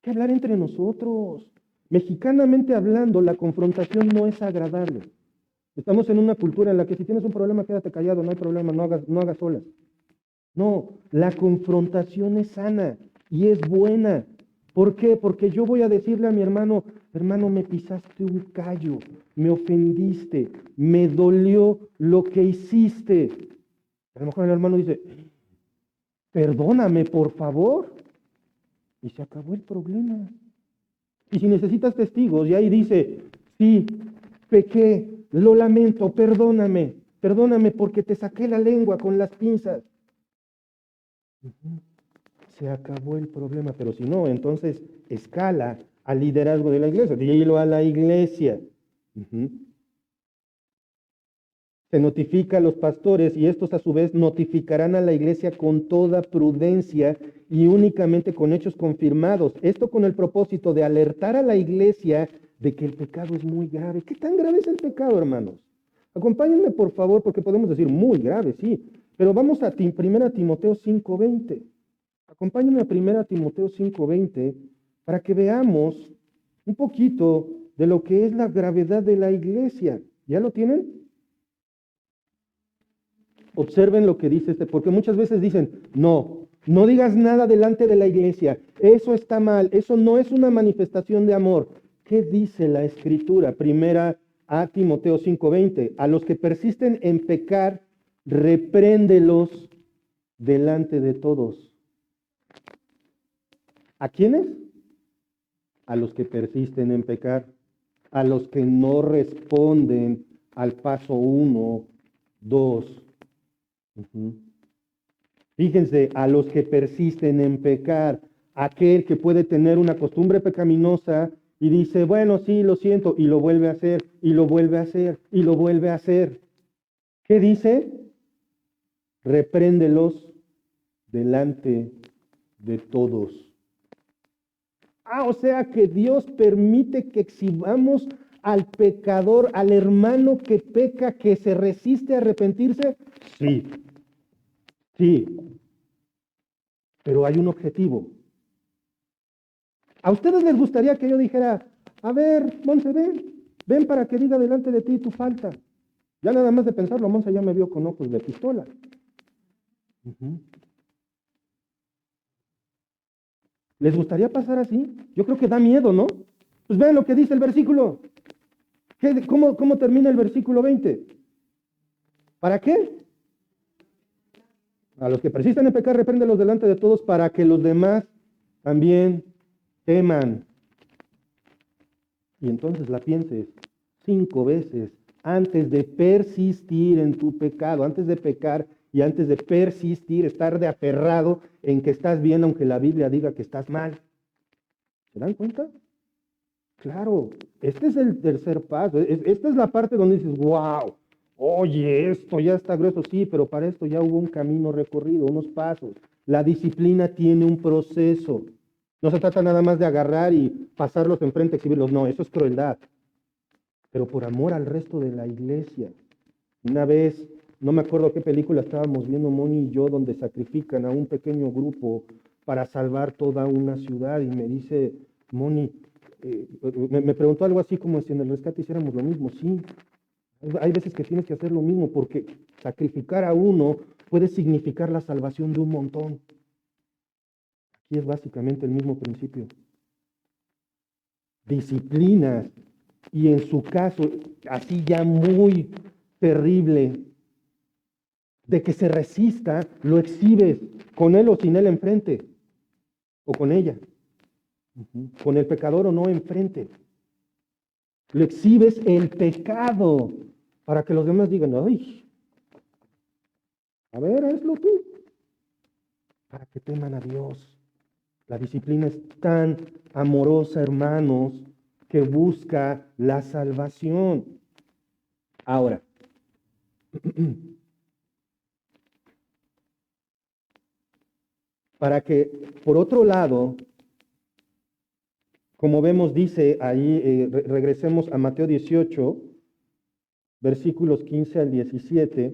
que hablar entre nosotros. Mexicanamente hablando, la confrontación no es agradable. Estamos en una cultura en la que si tienes un problema, quédate callado, no hay problema, no hagas olas. No, la confrontación es sana y es buena. ¿Por qué? Porque yo voy a decirle a mi hermano, hermano, me pisaste un callo, me ofendiste, me dolió lo que hiciste. A lo mejor el hermano dice, perdóname, por favor. Y se acabó el problema. Y si necesitas testigos, y ahí dice, sí, pequé, lo lamento, perdóname porque te saqué la lengua con las pinzas. Se acabó el problema, pero si no, entonces escala al liderazgo de la iglesia, dilo a la iglesia. Se notifica a los pastores y estos a su vez notificarán a la iglesia con toda prudencia y únicamente con hechos confirmados. Esto con el propósito de alertar a la iglesia de que el pecado es muy grave. ¿Qué tan grave es el pecado, hermanos? Acompáñenme, por favor, porque podemos decir muy grave, sí. Pero vamos a 1 Timoteo 5:20. Acompáñenme a 1 Timoteo 5:20 para que veamos un poquito de lo que es la gravedad de la iglesia. ¿Ya lo tienen? Observen lo que dice porque muchas veces dicen, no digas nada delante de la iglesia, eso está mal, eso no es una manifestación de amor. ¿Qué dice la Escritura? 1 Timoteo 5:20, a los que persisten en pecar, repréndelos delante de todos. ¿A quiénes? A los que persisten en pecar, a los que no responden al paso 1, 2. Fíjense, a los que persisten en pecar, aquel que puede tener una costumbre pecaminosa y dice, bueno, sí, lo siento, y lo vuelve a hacer, y lo vuelve a hacer, y lo vuelve a hacer. ¿Qué dice? Repréndelos delante de todos. O sea que Dios permite que exhibamos al pecador, al hermano que peca, que se resiste a arrepentirse. Sí, pero hay un objetivo. ¿A ustedes les gustaría que yo dijera, a ver, Monse, ven para que diga delante de ti tu falta? Ya nada más de pensarlo, Monse ya me vio con ojos de pistola. ¿Les gustaría pasar así? Yo creo que da miedo, ¿no? Pues vean lo que dice el versículo. ¿Cómo termina el versículo 20? ¿Para qué? A los que persisten en pecar, repréndelos delante de todos para que los demás también teman. Y entonces la pienses 5 veces antes de persistir en tu pecado, antes de pecar y antes de persistir, estar de aferrado en que estás bien, aunque la Biblia diga que estás mal. ¿Se dan cuenta? Claro, este es el tercer paso. Esta es la parte donde dices, wow, Oye, esto ya está grueso, sí, pero para esto ya hubo un camino recorrido, unos pasos. La disciplina tiene un proceso. No se trata nada más de agarrar y pasarlos enfrente, exhibirlos. No, eso es crueldad. Pero por amor al resto de la iglesia. Una vez, no me acuerdo qué película estábamos viendo Moni y yo, donde sacrifican a un pequeño grupo para salvar toda una ciudad. Y me dice, Moni, me preguntó algo así como si en el rescate hiciéramos lo mismo. Sí, hay veces que tienes que hacer lo mismo porque sacrificar a uno puede significar la salvación de un montón. Aquí es básicamente el mismo principio. Disciplinas y en su caso, así ya muy terrible, de que se resista, lo exhibes con él o sin él enfrente, o con ella, con el pecador o no enfrente. Lo exhibes el pecado para que los demás digan, ay, a ver, hazlo tú, para que teman a Dios. La disciplina es tan amorosa, hermanos, que busca la salvación. Ahora, para que, por otro lado, como vemos, dice ahí, regresemos a Mateo 18, versículos 15 al 17,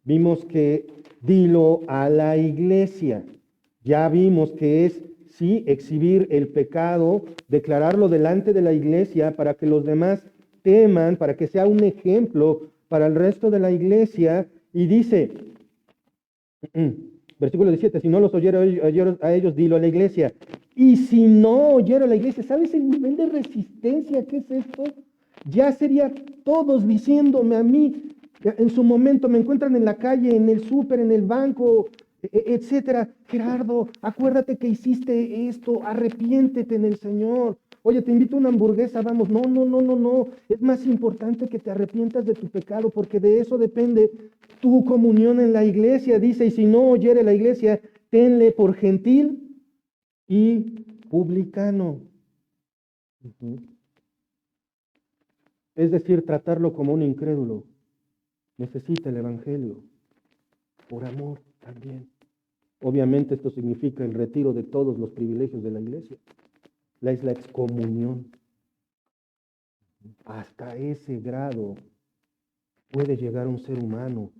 vimos que dilo a la iglesia. Ya vimos que es, sí, exhibir el pecado, declararlo delante de la iglesia para que los demás teman, para que sea un ejemplo para el resto de la iglesia. Y dice, versículo 17, si no los oyera a ellos, dilo a la iglesia. Y si no oyera a la iglesia, ¿sabes el nivel de resistencia que es esto? Ya sería todos diciéndome a mí, en su momento me encuentran en la calle, en el súper, en el banco, etcétera. Gerardo, acuérdate que hiciste esto, arrepiéntete en el Señor. Oye, te invito a una hamburguesa, vamos. No, no, no, no, no. Es más importante que te arrepientas de tu pecado, porque de eso depende tu comunión en la iglesia. Dice, y si no oyere la iglesia, tenle por gentil y publicano. Es decir, tratarlo como un incrédulo. Necesita el Evangelio, por amor también. Obviamente esto significa el retiro de todos los privilegios de la iglesia. Es la excomunión. Hasta ese grado puede llegar un ser humano.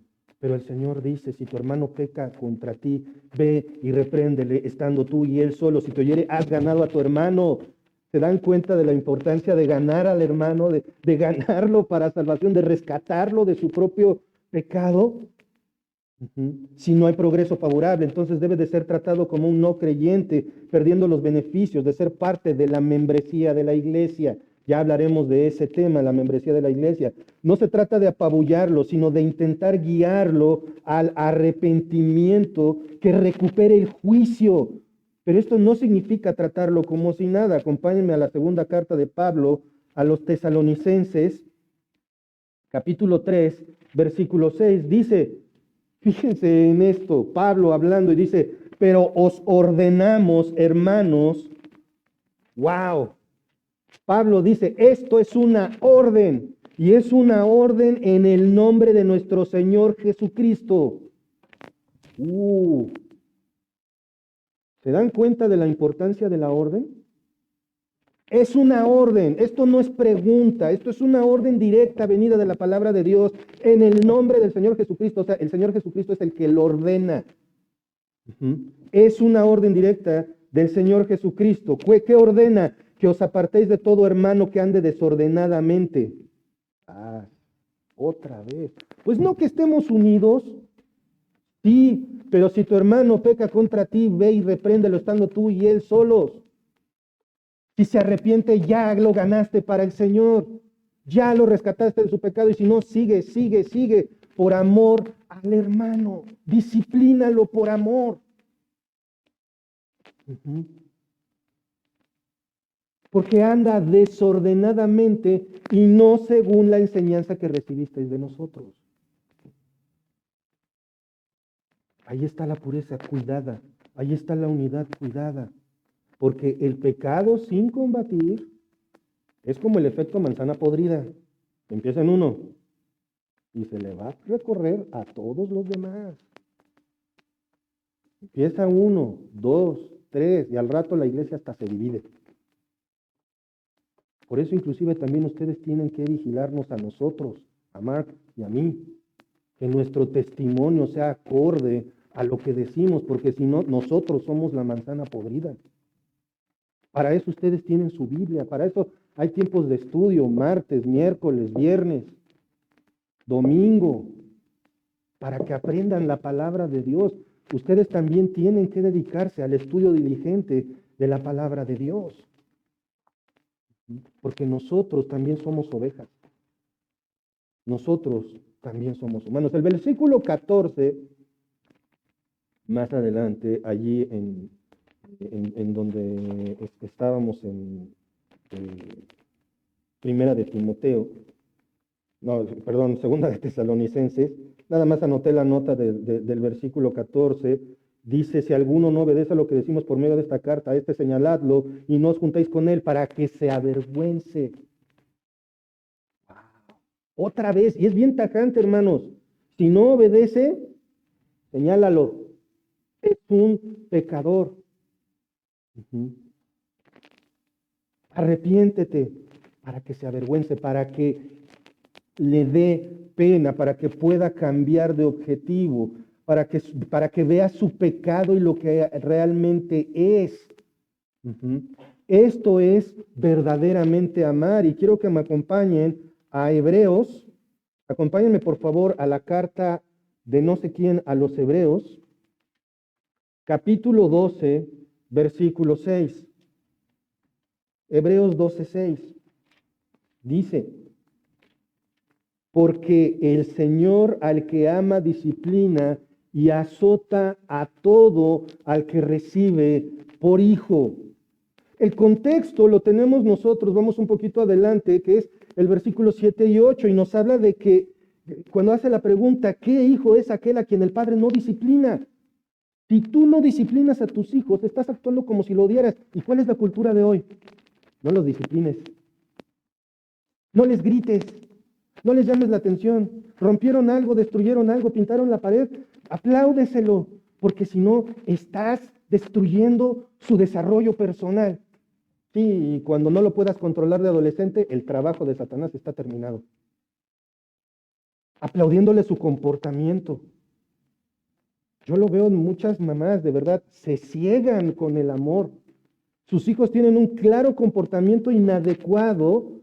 Pero el Señor dice, si tu hermano peca contra ti, ve y repréndele, estando tú y él solo. Si te oyere, has ganado a tu hermano. ¿Se dan cuenta de la importancia de ganar al hermano, de ganarlo para salvación, de rescatarlo de su propio pecado? Si no hay progreso favorable, entonces debe de ser tratado como un no creyente, perdiendo los beneficios de ser parte de la membresía de la iglesia. Ya hablaremos de ese tema, la membresía de la iglesia. No se trata de apabullarlo, sino de intentar guiarlo al arrepentimiento que recupere el juicio. Pero esto no significa tratarlo como si nada. Acompáñenme a la segunda carta de Pablo a los tesalonicenses, capítulo 3, versículo 6. Dice, fíjense en esto, Pablo hablando y dice, pero os ordenamos, hermanos, wow. Pablo dice, esto es una orden y es una orden en el nombre de nuestro Señor Jesucristo. ¿Se dan cuenta de la importancia de la orden? Es una orden, esto no es pregunta, esto es una orden directa venida de la palabra de Dios en el nombre del Señor Jesucristo. O sea, el Señor Jesucristo es el que lo ordena. Es una orden directa del Señor Jesucristo. ¿Qué ordena? Que os apartéis de todo hermano que ande desordenadamente. Otra vez. Pues no que estemos unidos. Sí, pero si tu hermano peca contra ti, ve y repréndelo estando tú y él solos. Si se arrepiente, ya lo ganaste para el Señor. Ya lo rescataste de su pecado. Y si no, sigue, sigue, sigue. Por amor al hermano. Disciplínalo por amor. Porque anda desordenadamente y no según la enseñanza que recibisteis de nosotros. Ahí está la pureza cuidada. Ahí está la unidad cuidada. Porque el pecado sin combatir es como el efecto manzana podrida. Empieza en uno y se le va a recorrer a todos los demás. Empieza 1, 2, 3 y al rato la iglesia hasta se divide. Por eso inclusive también ustedes tienen que vigilarnos a nosotros, a Mark y a mí, que nuestro testimonio sea acorde a lo que decimos, porque si no, nosotros somos la manzana podrida. Para eso ustedes tienen su Biblia, para eso hay tiempos de estudio, martes, miércoles, viernes, domingo, para que aprendan la palabra de Dios. Ustedes también tienen que dedicarse al estudio diligente de la palabra de Dios, porque nosotros también somos ovejas. Nosotros también somos humanos. El versículo 14, más adelante, allí en donde estábamos en Primera de Timoteo, no, perdón, Segunda de Tesalonicenses, nada más anoté la nota del versículo 14, dice, si alguno no obedece a lo que decimos por medio de esta carta, señaladlo y no os juntéis con él para que se avergüence. Otra vez, y es bien tajante, hermanos, si no obedece, señálalo, es un pecador. Arrepiéntete para que se avergüence, para que le dé pena, para que pueda cambiar de objetivo, para que vea su pecado y lo que realmente es. Esto es verdaderamente amar. Y quiero que me acompañen a Hebreos. Acompáñenme por favor a la carta de no sé quién a los Hebreos, capítulo 12, versículo 6. Hebreos 12, 6. Dice, porque el Señor al que ama disciplina y azota a todo al que recibe por hijo. El contexto lo tenemos nosotros, vamos un poquito adelante, que es el versículo 7 y 8, y nos habla de que cuando hace la pregunta, ¿qué hijo es aquel a quien el padre no disciplina? Si tú no disciplinas a tus hijos, estás actuando como si lo odiaras. ¿Y cuál es la cultura de hoy? No los disciplines. No les grites. No les llames la atención. Rompieron algo, destruyeron algo, pintaron la pared. Apláudeselo, porque si no, estás destruyendo su desarrollo personal. Sí, y cuando no lo puedas controlar de adolescente, el trabajo de Satanás está terminado. Aplaudiéndole su comportamiento. Yo lo veo en muchas mamás, de verdad, se ciegan con el amor. Sus hijos tienen un claro comportamiento inadecuado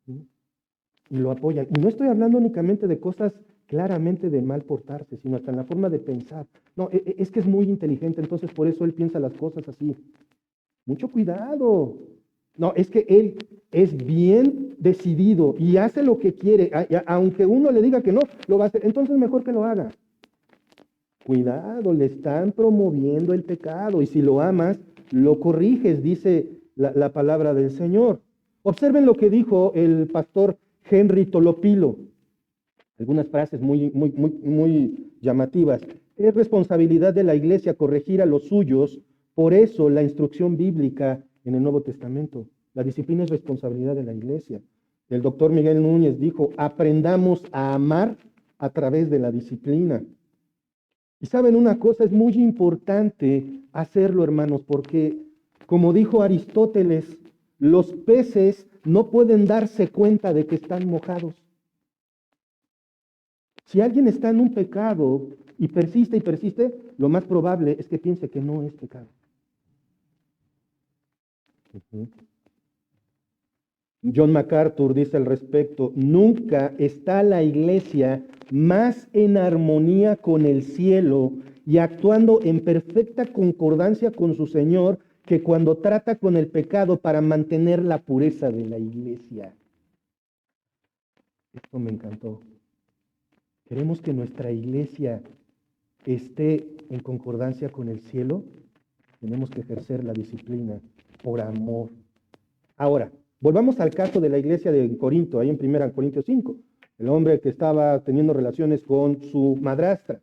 y lo apoyan. Y no estoy hablando únicamente de cosas claramente de mal portarse, sino hasta en la forma de pensar. No, es que es muy inteligente, entonces por eso él piensa las cosas así. Mucho cuidado. No, es que él es bien decidido y hace lo que quiere. Aunque uno le diga que no, lo va a hacer. Entonces mejor que lo haga. Cuidado, le están promoviendo el pecado y si lo amas, lo corriges, dice la palabra del Señor. Observen lo que dijo el pastor Henry Tolopilo. Algunas frases muy llamativas. Es responsabilidad de la iglesia corregir a los suyos, por eso la instrucción bíblica en el Nuevo Testamento. La disciplina es responsabilidad de la iglesia. El doctor Miguel Núñez dijo, aprendamos a amar a través de la disciplina. Y saben una cosa, es muy importante hacerlo, hermanos, porque como dijo Aristóteles, los peces no pueden darse cuenta de que están mojados. Si alguien está en un pecado y persiste, lo más probable es que piense que no es pecado. John MacArthur dice al respecto, nunca está la iglesia más en armonía con el cielo y actuando en perfecta concordancia con su Señor que cuando trata con el pecado para mantener la pureza de la iglesia. Esto me encantó. Queremos que nuestra iglesia esté en concordancia con el cielo. Tenemos que ejercer la disciplina por amor. Ahora, volvamos al caso de la iglesia de Corinto, ahí en 1 Corintios 5. El hombre que estaba teniendo relaciones con su madrastra.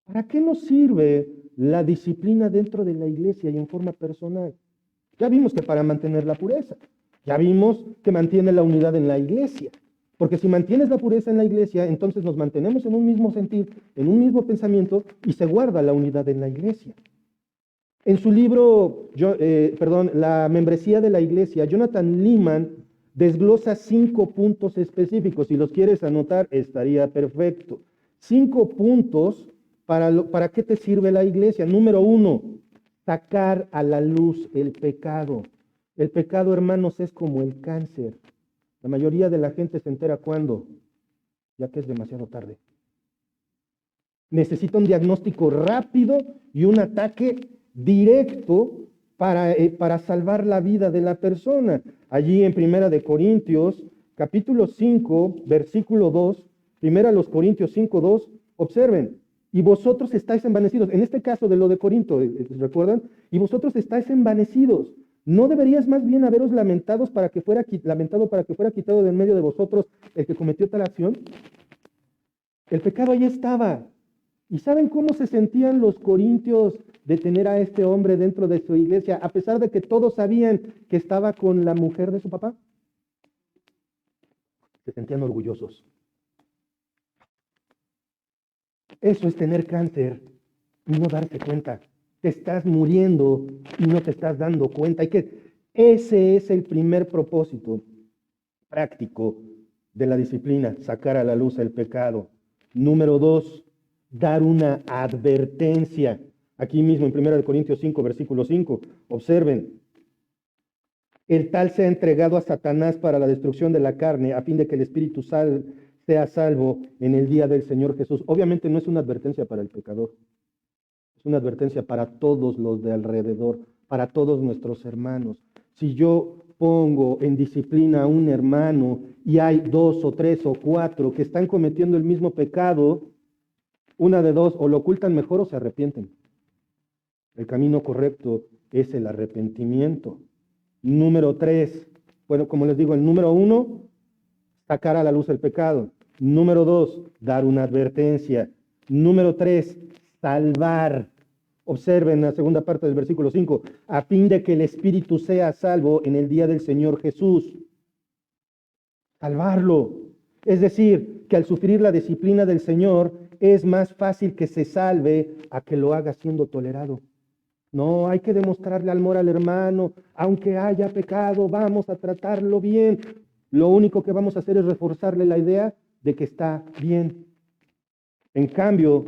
¿Para qué nos sirve la disciplina dentro de la iglesia y en forma personal? Ya vimos que para mantener la pureza. Ya vimos que mantiene la unidad en la iglesia. Porque si mantienes la pureza en la iglesia, entonces nos mantenemos en un mismo sentir, en un mismo pensamiento, y se guarda la unidad en la iglesia. En su libro, La membresía de la iglesia, Jonathan Leeman desglosa 5 puntos específicos. Si los quieres anotar, estaría perfecto. 5 puntos para qué te sirve la iglesia. Número 1, sacar a la luz el pecado. El pecado, hermanos, es como el cáncer. La mayoría de la gente se entera ¿cuándo? Ya que es demasiado tarde. Necesita un diagnóstico rápido y un ataque directo para salvar la vida de la persona. Allí en Primera de Corintios, capítulo 5, versículo 2, Primera los Corintios 5, 2, observen, y vosotros estáis envanecidos. En este caso de lo de Corinto, ¿recuerdan? Y vosotros estáis envanecidos. ¿No deberías más bien haberos lamentado para que fuera quitado de en medio de vosotros el que cometió tal acción? El pecado ahí estaba. ¿Y saben cómo se sentían los corintios de tener a este hombre dentro de su iglesia, a pesar de que todos sabían que estaba con la mujer de su papá? Se sentían orgullosos. Eso es tener cáncer y no darse cuenta. Te estás muriendo y no te estás dando cuenta. Ese es el primer propósito práctico de la disciplina, sacar a la luz el pecado. Número 2, dar una advertencia. Aquí mismo en 1 Corintios 5, versículo 5, observen. El tal sea entregado a Satanás para la destrucción de la carne, a fin de que el espíritu sea salvo en el día del Señor Jesús. Obviamente no es una advertencia para el pecador. Es una advertencia para todos los de alrededor, para todos nuestros hermanos. Si yo pongo en disciplina a un hermano y hay 2 o 3 o 4 que están cometiendo el mismo pecado, una de dos, o lo ocultan mejor o se arrepienten. El camino correcto es el arrepentimiento. Número 3, bueno, como les digo, el número 1, sacar a la luz el pecado. Número 2, dar una advertencia. Número 3, salvar. Observen la segunda parte del versículo 5, a fin de que el espíritu sea salvo en el día del Señor Jesús. Salvarlo. Es decir, que al sufrir la disciplina del Señor es más fácil que se salve a que lo haga siendo tolerado. No, hay que demostrarle amor al hermano, aunque haya pecado, vamos a tratarlo bien. Lo único que vamos a hacer es reforzarle la idea de que está bien. En cambio,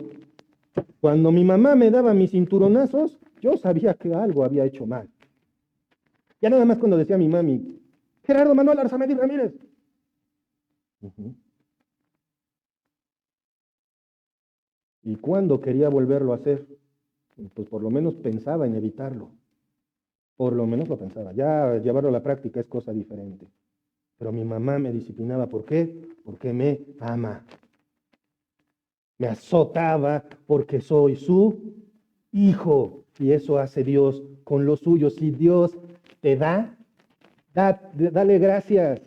cuando mi mamá me daba mis cinturonazos, yo sabía que algo había hecho mal. Ya nada más cuando decía mi mami, Gerardo Manuel Arzamedi Ramírez. Y cuando quería volverlo a hacer, pues por lo menos pensaba en evitarlo. Por lo menos lo pensaba. Ya llevarlo a la práctica es cosa diferente. Pero mi mamá me disciplinaba. ¿Por qué? Porque me ama. Me azotaba porque soy su hijo. Y eso hace Dios con los suyos. Si Dios te dale gracias.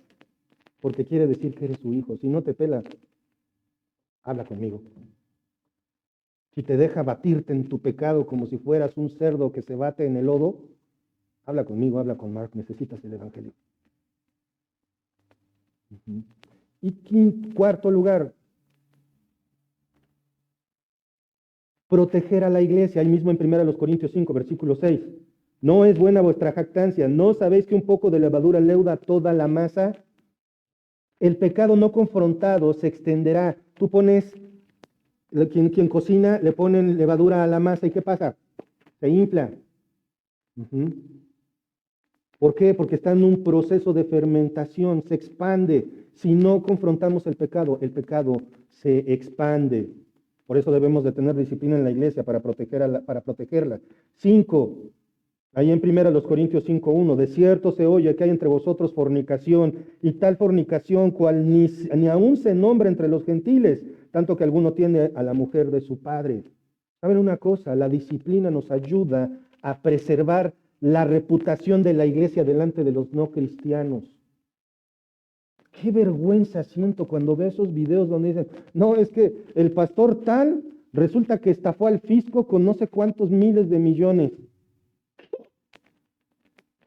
Porque quiere decir que eres su hijo. Si no te pela, habla conmigo. Si te deja batirte en tu pecado como si fueras un cerdo que se bate en el lodo, habla conmigo, habla con Mark, necesitas el evangelio. Y en cuarto lugar, proteger a la iglesia. Ahí mismo en 1 Corintios 5, versículo 6. No es buena vuestra jactancia. ¿No sabéis que un poco de levadura leuda toda la masa? El pecado no confrontado se extenderá. Tú pones... Quien cocina, le ponen levadura a la masa y ¿qué pasa? Se infla. ¿Por qué? Porque está en un proceso de fermentación, se expande. Si no confrontamos el pecado se expande. Por eso debemos de tener disciplina en la iglesia para protegerla. 5. Ahí en 1 Corintios 5:1, de cierto se oye que hay entre vosotros fornicación, y tal fornicación cual ni aún se nombra entre los gentiles, tanto que alguno tiene a la mujer de su padre. ¿Saben una cosa? La disciplina nos ayuda a preservar la reputación de la iglesia delante de los no cristianos. Qué vergüenza siento cuando veo esos videos donde dicen, no, es que el pastor tal resulta que estafó al fisco con no sé cuántos miles de millones.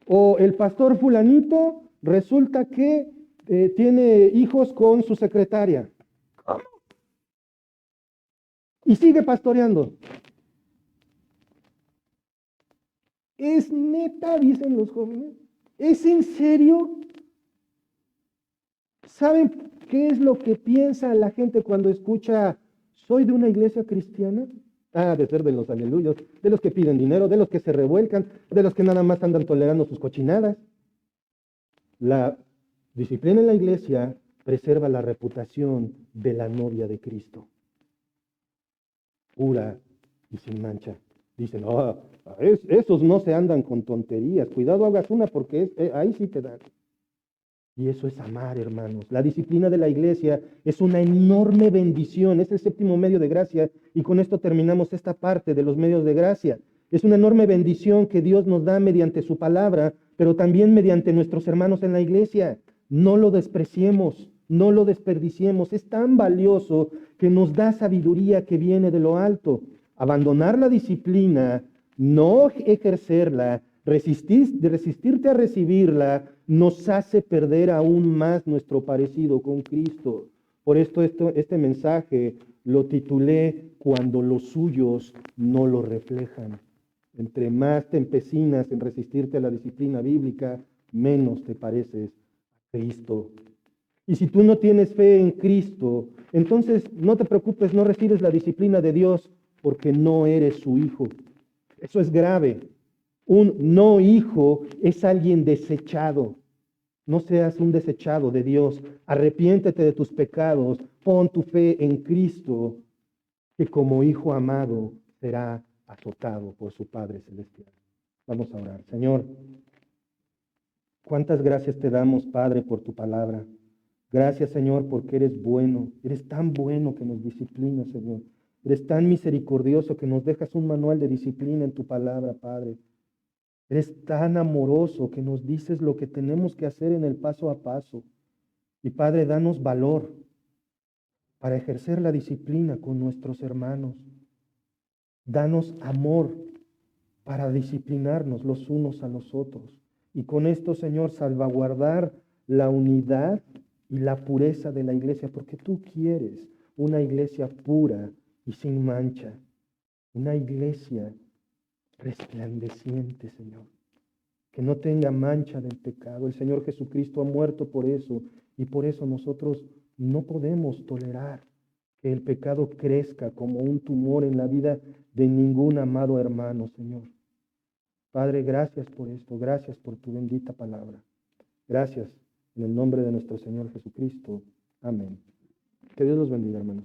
O el pastor fulanito resulta que tiene hijos con su secretaria. ¿Cómo? Y sigue pastoreando. ¿Es neta, dicen los jóvenes? ¿Es en serio? ¿Saben qué es lo que piensa la gente cuando escucha, soy de una iglesia cristiana? Ah, de ser de los aleluyos, de los que piden dinero, de los que se revuelcan, de los que nada más andan tolerando sus cochinadas. La disciplina en la iglesia preserva la reputación de la novia de Cristo, pura y sin mancha. Dicen, esos no se andan con tonterías, cuidado hagas una porque ahí sí te dan. Y eso es amar, hermanos. La disciplina de la iglesia es una enorme bendición, es el séptimo medio de gracia, y con esto terminamos esta parte de los medios de gracia. Es una enorme bendición que Dios nos da mediante su palabra, pero también mediante nuestros hermanos en la iglesia. No lo despreciemos, no lo desperdiciemos. Es tan valioso que nos da sabiduría que viene de lo alto. Abandonar la disciplina, no ejercerla, resistirte a recibirla, nos hace perder aún más nuestro parecido con Cristo. Por esto este mensaje lo titulé Cuando los suyos no lo reflejan. Entre más te empecinas en resistirte a la disciplina bíblica, menos te pareces a Cristo. Y si tú no tienes fe en Cristo, entonces no te preocupes, no recibes la disciplina de Dios porque no eres su hijo. Eso es grave. Un no hijo es alguien desechado. No seas un desechado de Dios. Arrepiéntete de tus pecados. Pon tu fe en Cristo, que como hijo amado será azotado por su Padre Celestial. Vamos a orar. Señor, cuántas gracias te damos, Padre, por tu palabra. Gracias, Señor, porque eres bueno. Eres tan bueno que nos disciplinas, Señor. Eres tan misericordioso que nos dejas un manual de disciplina en tu palabra, Padre. Eres tan amoroso que nos dices lo que tenemos que hacer en el paso a paso. Y Padre, danos valor para ejercer la disciplina con nuestros hermanos. Danos amor para disciplinarnos los unos a los otros. Y con esto, Señor, salvaguardar la unidad y la pureza de la iglesia, porque tú quieres una iglesia pura y sin mancha. Una iglesia resplandeciente, Señor, que no tenga mancha del pecado. El Señor Jesucristo ha muerto por eso, y por eso nosotros no podemos tolerar que el pecado crezca como un tumor en la vida de ningún amado hermano, Señor. Padre, gracias por esto, gracias por tu bendita palabra. Gracias en el nombre de nuestro Señor Jesucristo. Amén. Que Dios los bendiga, hermanos.